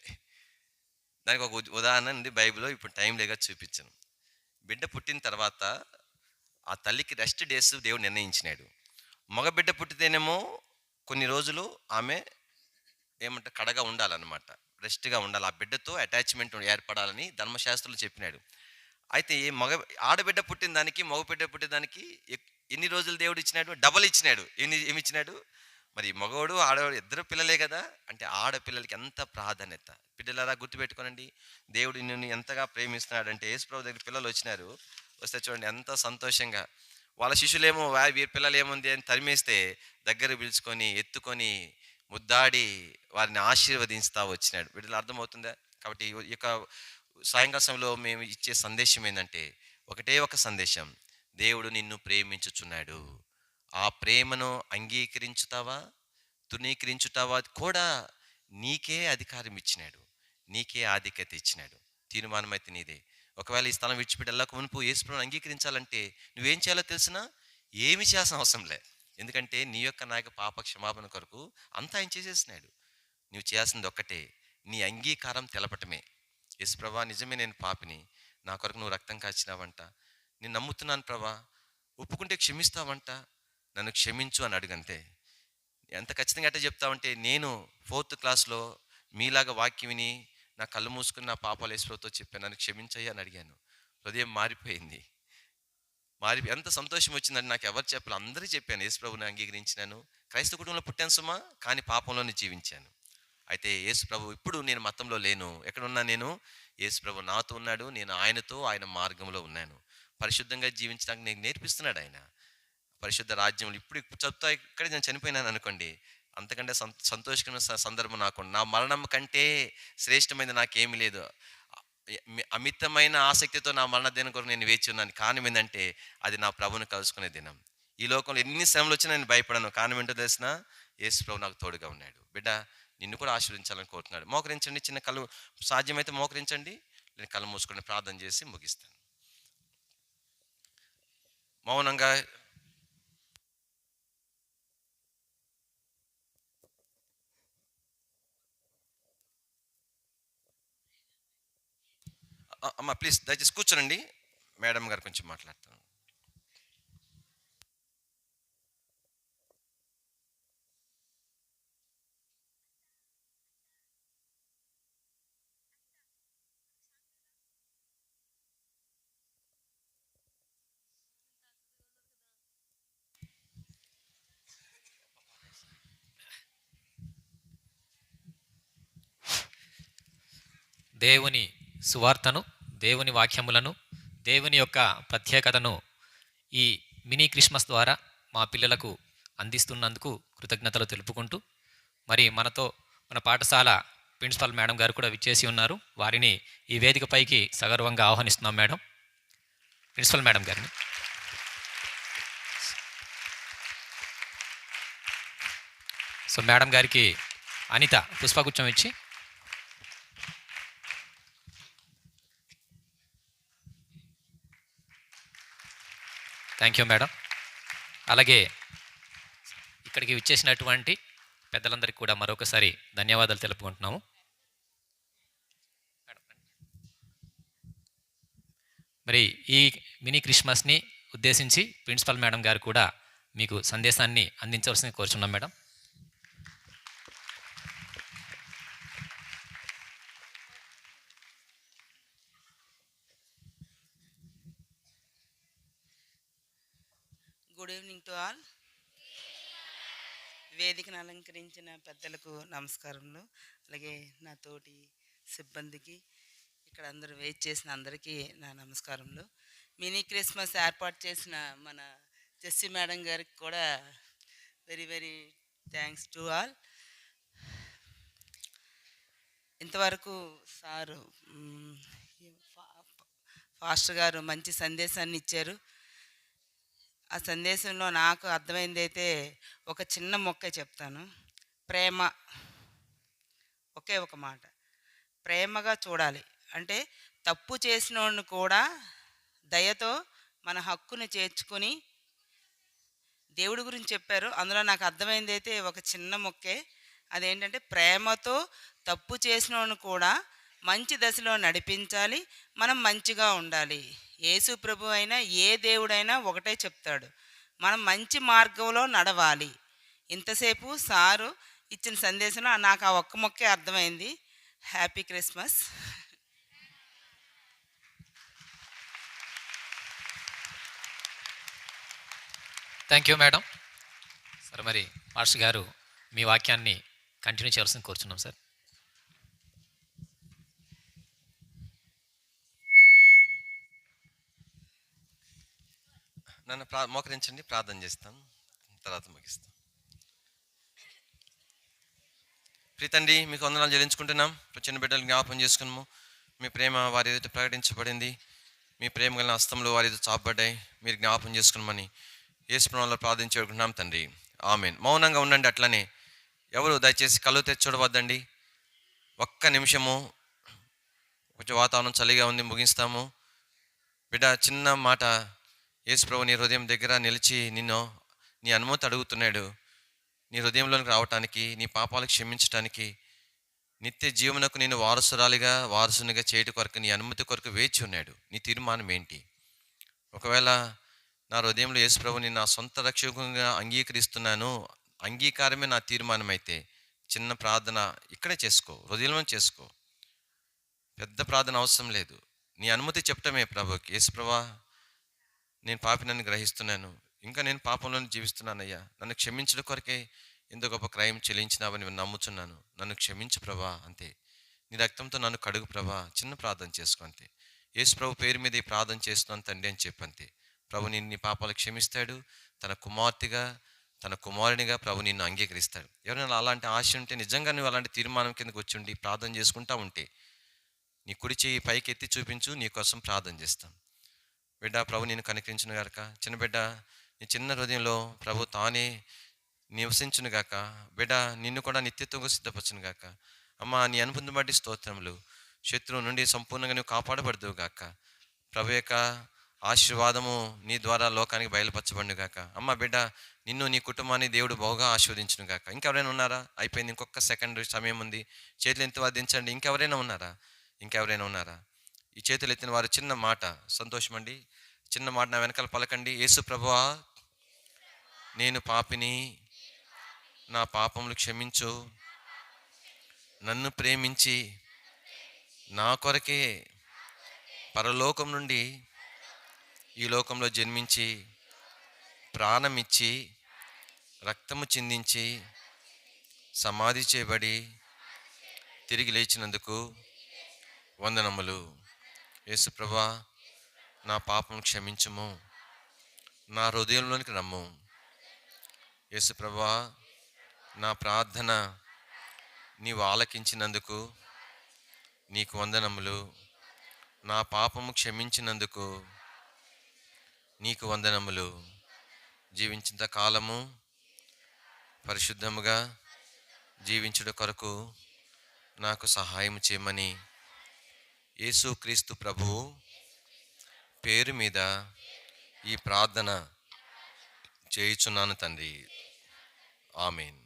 దానికి ఒక ఉదాహరణ ఉంది బైబిల్లో, ఇప్పుడు టైం లేక చూపించాను. బిడ్డ పుట్టిన తర్వాత ఆ తల్లికి రెస్ట్ డేస్ దేవుడు నిర్ణయించినాడు. మగ బిడ్డ పుట్టితేనేమో కొన్ని రోజులు ఆమె కడగా ఉండాలన్నమాట, రెస్ట్గా ఉండాలి, ఆ బిడ్డతో అటాచ్మెంట్ ఏర్పడాలని ధర్మశాస్త్రాలు చెప్పినాడు. అయితే ఆడబిడ్డ పుట్టిన దానికి మగ బిడ్డ పుట్టిన దానికి ఎన్ని రోజులు దేవుడు ఇచ్చినాడు? డబల్ ఇచ్చినాడు. ఏమి ఇచ్చినాడు? మరి మగవాడు ఆడవాడు 2 పిల్లలే కదా. అంటే ఆడపిల్లలకి ఎంత ప్రాధాన్యత. పిల్లలారా గుర్తుపెట్టుకోనండి, దేవుడు నిన్ను ఎంతగా ప్రేమిస్తున్నాడు అంటే, యేసుప్రభు దగ్గర పిల్లలు వచ్చినారు, వస్తే చూడండి ఎంత సంతోషంగా. వాళ్ళ శిష్యులేమో వీరి పిల్లలు ఏముంది అని తరిమేస్తే దగ్గర పిలుచుకొని ఎత్తుకొని ముద్దాడి వారిని ఆశీర్వదించుతా వచ్చినాడు. వీటిలో అర్థమవుతుందా? కాబట్టి ఈ యొక్క సాయంకాల సమయంలో మేము ఇచ్చే సందేశం ఏంటంటే, ఒకటే ఒక సందేశం, దేవుడు నిన్ను ప్రేమించుచున్నాడు. ఆ ప్రేమను అంగీకరించుతావా, తృణీకరించుతావా కూడా నీకే అధికారం ఇచ్చినాడు, నీకే ఆధిక్యత ఇచ్చినాడు. తీర్మానం అయితే నీదే. ఒకవేళ ఈ స్థలం విడిచిపెట్టి వెళ్ళక మునుపు యేసుప్రభువుని అంగీకరించాలంటే నువ్వేం చేయాలో తెలిసినా ఏమి చేయాల్సిన అవసరం లే. ఎందుకంటే నీ యొక్క నా యొక్క పాప క్షమాపణ కొరకు అంతా ఆయన చేసేసినాడు. నువ్వు చేయాల్సింది ఒక్కటే, నీ అంగీకారం తెలపటమే. యేసుప్రభా, నిజమే నేను పాపిని, నా కొరకు నువ్వు రక్తం కాచినావంట, నేను నమ్ముతున్నాను ప్రభా, ఒప్పుకుంటే క్షమిస్తావంట, నన్ను క్షమించు అని అడుగంతే. ఎంత ఖచ్చితంగా అంటే చెప్తావంటే, నేను 4th క్లాస్లో మీలాగా వాక్యం విని నా కళ్ళు మూసుకుని నా పాపాలు యేసుప్రభుతో చెప్పాను, నన్ను క్షమించయ్యా అని అడిగాను. హృదయం మారిపోయింది. ఎంత సంతోషం వచ్చిందంటే నాకు ఎవరు చెప్పాలి, అందరికీ చెప్పాను. యేసుప్రభుని అంగీకరించినాను, క్రైస్తవ కుటుంబంలో పుట్టాను సుమా, కానీ పాపంలోనే జీవించాను. అయితే యేసుప్రభు ఇప్పుడు నేను మతంలో లేను, ఎక్కడున్నా నేను యేసు ప్రభు నాతో ఉన్నాడు, నేను ఆయనతో ఆయన మార్గంలో ఉన్నాను. పరిశుద్ధంగా జీవించడానికి నేను నేర్పిస్తున్నాడు ఆయన. పరిశుద్ధ రాజ్యంలో ఇప్పుడు చెప్తా ఇక్కడే నేను చనిపోయినాను అనుకోండి, అంతకంటే సంతోషకరమైన సందర్భం నాకు నా మరణం కంటే శ్రేష్టమైనది నాకేమీ లేదు. అమితమైన ఆసక్తితో నా మరణ దినం కొరకు నేను వేచి ఉన్నాను. కారణం ఏంటంటే అది నా ప్రభుని కలుసుకునే దినం. ఈ లోకంలో ఎన్ని శ్రమలు వచ్చినా నేను భయపడను. కారణం ఏంటో తెలిసిన, యేసు ప్రభు నాకు తోడుగా ఉన్నాడు. బిడ్డ, నిన్ను కూడా ఆశీర్వదించాలని కోరుతున్నాడు. మోకరించండి, చిన్న కళ్ళు సాధ్యమైతే మోకరించండి. నేను కళ్ళు మూసుకొని ప్రార్థన చేసి ముగిస్తాను. మౌనంగా అమ్మ ప్లీజ్ దయచేసి కూర్చోనండి. మేడం గారు కొంచెం మాట్లాడతాను. దేవుని సువార్తను, దేవుని వాక్యములను, దేవుని యొక్క ప్రత్యేకతను ఈ మినీ క్రిస్మస్ ద్వారా మా పిల్లలకు అందిస్తున్నందుకు కృతజ్ఞతలు తెలుపుకుంటూ, మరి మనతో మన పాఠశాల ప్రిన్సిపల్ మేడం గారు కూడా విచ్చేసి ఉన్నారు. వారిని ఈ వేదికపైకి సగర్వంగా ఆహ్వానిస్తున్నాం. మేడం, ప్రిన్సిపల్ మేడం గారిని. సో మేడం గారికి అనిత పుష్పగుచ్చం ఇచ్చి, థ్యాంక్ యూ మేడం. అలాగే ఇక్కడికి విచ్చేసినటువంటి పెద్దలందరికీ కూడా మరొకసారి ధన్యవాదాలు తెలుపుకుంటున్నాము. మరి ఈ మినీ క్రిస్మస్ని ఉద్దేశించి ప్రిన్సిపల్ మేడం గారు కూడా మీకు సందేశాన్ని అందించవలసింది కోరుచున్నాం. Madam, good evening to all. వేదికను అలంకరించిన పెద్దలకు నమస్కారములు. అలాగే నా తోటి సిబ్బందికి, ఇక్కడ అందరూ వెయిట్ చేసిన అందరికీ నా నమస్కారములు. మినీ క్రిస్మస్ ఏర్పాటు చేసిన మన జెస్సీ మేడం గారికి కూడా very very thanks to all. ఇంతవరకు సారు ఫాస్టర్ గారు మంచి సందేశాన్ని ఇచ్చారు. ఆ సందేశంలో నాకు అర్థమైంది అయితే ఒక చిన్న మొక్క చెప్తాను. ప్రేమ, ఒకే ఒక మాట, ప్రేమగా చూడాలి. అంటే తప్పు చేసినోడిని కూడా దయతో మన హక్కును చేర్చుకొని దేవుడి గురించి చెప్పారు. అందులో నాకు అర్థమైంది అయితే ఒక చిన్న మొక్కే. అదేంటంటే ప్రేమతో తప్పు చేసినోడిని కూడా మంచి దశలో నడిపించాలి, మనం మంచిగా ఉండాలి. యేసు ప్రభు అయినా ఏ దేవుడైనా ఒకటే చెప్తాడు, మనం మంచి మార్గంలో నడవాలి. ఇంతసేపు సారు ఇచ్చిన సందేశంలో నాకు ఆ ఒక్క మొక్కే అర్థమైంది. Happy Christmas. Thank you madam. Sir, మరి పాస్టర్ గారు మీ వాక్యాన్ని కంటిన్యూ చేయాల్సింది కోరుచున్నాం సార్. నన్ను మోకరించండి, ప్రార్థన చేస్తాను, తర్వాత ముగిస్తాం. ప్రీతండి, మీకు వందనాలు చెల్లించుకుంటున్నాం. చిన్న బిడ్డలు జ్ఞాపకం చేసుకున్నాము. మీ ప్రేమ వారి ఏదైతే ప్రకటించబడింది, మీ ప్రేమ కలిగిన హస్తంలో వారి ఏదో చాపబడ్డాయి, మీరు జ్ఞాపకం చేసుకున్నామని యేసు నామములో ప్రార్థించుకుంటున్నాం తండ్రి. ఆమేన్. మౌనంగా ఉండండి. అట్లనే ఎవరు దయచేసి కళ్ళు తెచ్చి చూడవద్దండి. ఒక్క నిమిషము, కొంచెం వాతావరణం చలిగా ఉంది, ముగిస్తాము. బిడ్డ, చిన్న మాట. యేసు ప్రభు నీ హృదయం దగ్గర నిలిచి నీ అనుమతి అడుగుతున్నాడు. నీ హృదయంలోనికి రావటానికి, నీ పాపాలు క్షమించటానికి, నిత్య జీవనకు నేను వారసునిగా చేయటి కొరకు నీ అనుమతి కొరకు వేచి ఉన్నాడు. నీ తీర్మానం ఏంటి? ఒకవేళ నా హృదయంలో యేసు ప్రభుని నా సొంత రక్షకునిగా అంగీకరిస్తున్నాను, అంగీకారమే నా తీర్మానం అయితే చిన్న ప్రార్థన ఇక్కడే చేసుకో, హృదయంలో చేసుకో. పెద్ద ప్రార్థన అవసరం లేదు. నీ అనుమతి చెప్పటమే ప్రభుకి. యేసు ప్రభా, నేను పాపినని గ్రహిస్తున్నాను, ఇంకా నేను పాపంలోనే జీవిస్తున్నానయ్యా, నన్ను క్షమించడం కొరకే ఎంతో గొప్ప క్రయం చెల్లించినావని నమ్ముచున్నాను, నన్ను క్షమించు ప్రభా. అంతే. నీ రక్తంతో నన్ను కడుగు ప్రభా. చిన్న ప్రార్థన చేసుకుంటే యేసు ప్రభు పేరు మీద ఈ ప్రార్థన చేస్తున్నాను తండ్రి అని చెప్పంతే ప్రభు నిన్ను నీ పాపాలు క్షమిస్తాడు. తన కుమార్తెగా తన కుమారునిగా ప్రభు నిన్ను అంగీకరిస్తాడు. ఎవరైనా అలాంటి ఆశ ఉంటే, నిజంగా నువ్వు అలాంటి తీర్మానం కిందకు వచ్చి ఉండి ప్రార్థన చేసుకుంటా ఉంటే నీ కుడి చేయి పైకి ఎత్తి చూపించు, నీ కోసం ప్రార్థన చేస్తాం. బిడ్డ ప్రభు నిన్ను కనికరించును గాక. చిన్న బిడ్డ నీ చిన్న హృదయంలో ప్రభు తానే నివసించును గాక. బిడ్డ నిన్ను కూడా నిత్యత్వంగా సిద్ధపరచును గాక. అమ్మ నీ అనుబంధం బట్టి స్తోత్రములు. శత్రువు నుండి సంపూర్ణంగా నువ్వు కాపాడబడదువు గాక. ప్రభు యొక్క ఆశీర్వాదము నీ ద్వారా లోకానికి బయలుపరచబడును గాక. అమ్మ బిడ్డ నిన్ను నీ కుటుంబాన్ని దేవుడు బహుగా ఆశీర్వదించును గాక. ఇంకెవరైనా ఉన్నారా? అయిపోయింది, ఇంకొక సెకండ్ సమయం ఉంది. చేతులు ఎంత వాదించండి. ఇంకెవరైనా ఉన్నారా? ఇంకెవరైనా ఉన్నారా? ఈ చేతులు ఎత్తిన వారు చిన్న మాట, సంతోషమండి, చిన్న మాట నా వెనకాల పలకండి. యేసు ప్రభువా, నేను పాపిని, నా పాపములు క్షమించు. నన్ను ప్రేమించి నా కొరకే పరలోకం నుండి ఈ లోకంలో జన్మించి ప్రాణమిచ్చి రక్తము చిందించి సమాధి చేయబడి తిరిగి లేచినందుకు వందనములు. యేసు ప్రభువా, నా పాపం క్షమించుము, నా హృదయంలోనికి రమ్ము. యేసు ప్రభువా, నా ప్రార్థన నీవు ఆలకించినందుకు నీకు వందనములు. నా పాపము క్షమించినందుకు నీకు వందనములు. జీవించేంత కాలము పరిశుద్ధముగా జీవించుట కొరకు నాకు సహాయం చేయమని యేసుక్రీస్తు ప్రభువు పేరు మీద ఈ ప్రార్థన చేయుచున్నాను తండ్రి. ఆమేన్.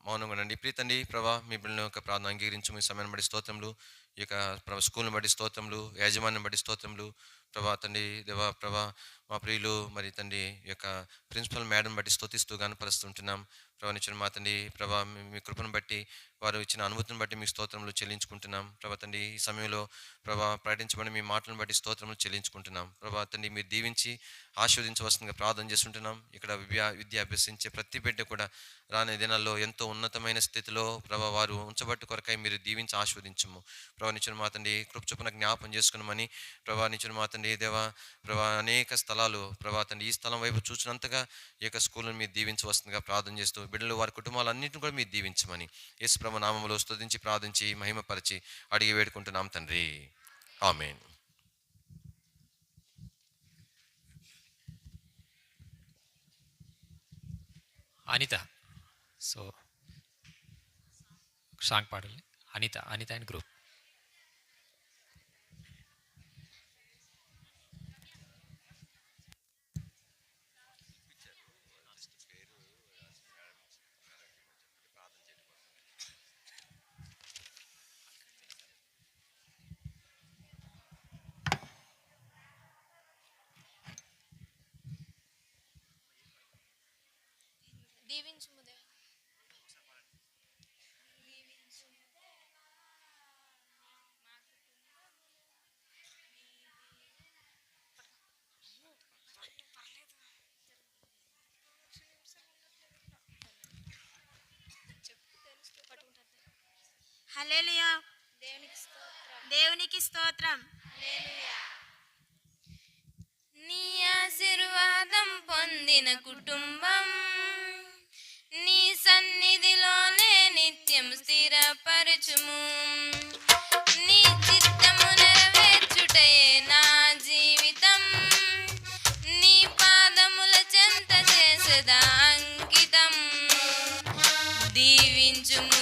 మౌనంగా ఉండండి. ప్రీతండి ప్రభా, మీ బిడ్డల యొక్క ప్రార్థన అంగీకరించు. మీ సమయాన్ని బట్టి స్తోత్రములు. ఈ యొక్క ప్రభా స్కూల్ని బట్టి స్తోత్రములు, యాజమాన్యం బట్టి స్తోత్రములు ప్రభా. తండ్రి దేవా ప్రభా, మా ప్రియులు మరి తండ్రి ఈ యొక్క ప్రిన్సిపల్ మేడం బట్టి స్తోతిస్తూ కనపరుస్తుంటున్నాం ప్రభా. నిచ్చిన మా తండ్రి ప్రభా, మీ కృపను బట్టి వారు ఇచ్చిన అనుమతిని బట్టి మీకు స్తోత్రములు చెల్లించుకుంటున్నాం ప్రభా. తండ్రి ఈ సమయంలో ప్రభా ప్రకటించబడి మీ మాటలను బట్టి స్తోత్రములు చెల్లించుకుంటున్నాం ప్రభా. తండ్రి మీరు దీవించి ఆశీర్వదించవలసిందిగా ప్రార్థన చేస్తుంటున్నాం. ఇక్కడ విద్య అభ్యసించే ప్రతి బిడ్డ కూడా రాని దినాల్లో ఎంతో ఉన్నతమైన స్థితిలో ప్రభా వారు ఉంచబట్టు కొరకై మీరు దీవించి ఆశీర్వదించము ప్రభా. నిచ్చిన మా తండ్రి కృప చొప్పున జ్ఞాపం చేసుకున్నామని ప్రభా. నిచ్చిన మా తండ్రి దేవా ప్రభా, అనేక స్థలాలు ప్రభా తండ్రి ఈ స్థలం వైపు చూసినంతగా ఈ యొక్క స్కూల్ని మీరు దీవించవలసిందిగా ప్రార్థన చేస్తూ బిడ్డలు వారి కుటుంబాలన్నింటిని కూడా మీరు దీవించమని యేసు ప్రభు నామములో స్తుతించి ప్రార్థించి మహిమపరిచి అడిగి వేడుకుంటున్నాం తండ్రి. ఆమేన్. అనిత, సో సాంగ్ పాడాలి. Anitha and group. హల్లెలూయా, దేవునికి స్తోత్రం. నీ ఆశీర్వాదం పొందిన కుటుంబం నీ సన్నిధిలోనే నిత్యం స్థిరపరచుము. నీ చిత్తము నెరవేర్చుటయే నా జీవితం, నీ పాదముల చెంత చేసెదా అంకితం. దీవించుము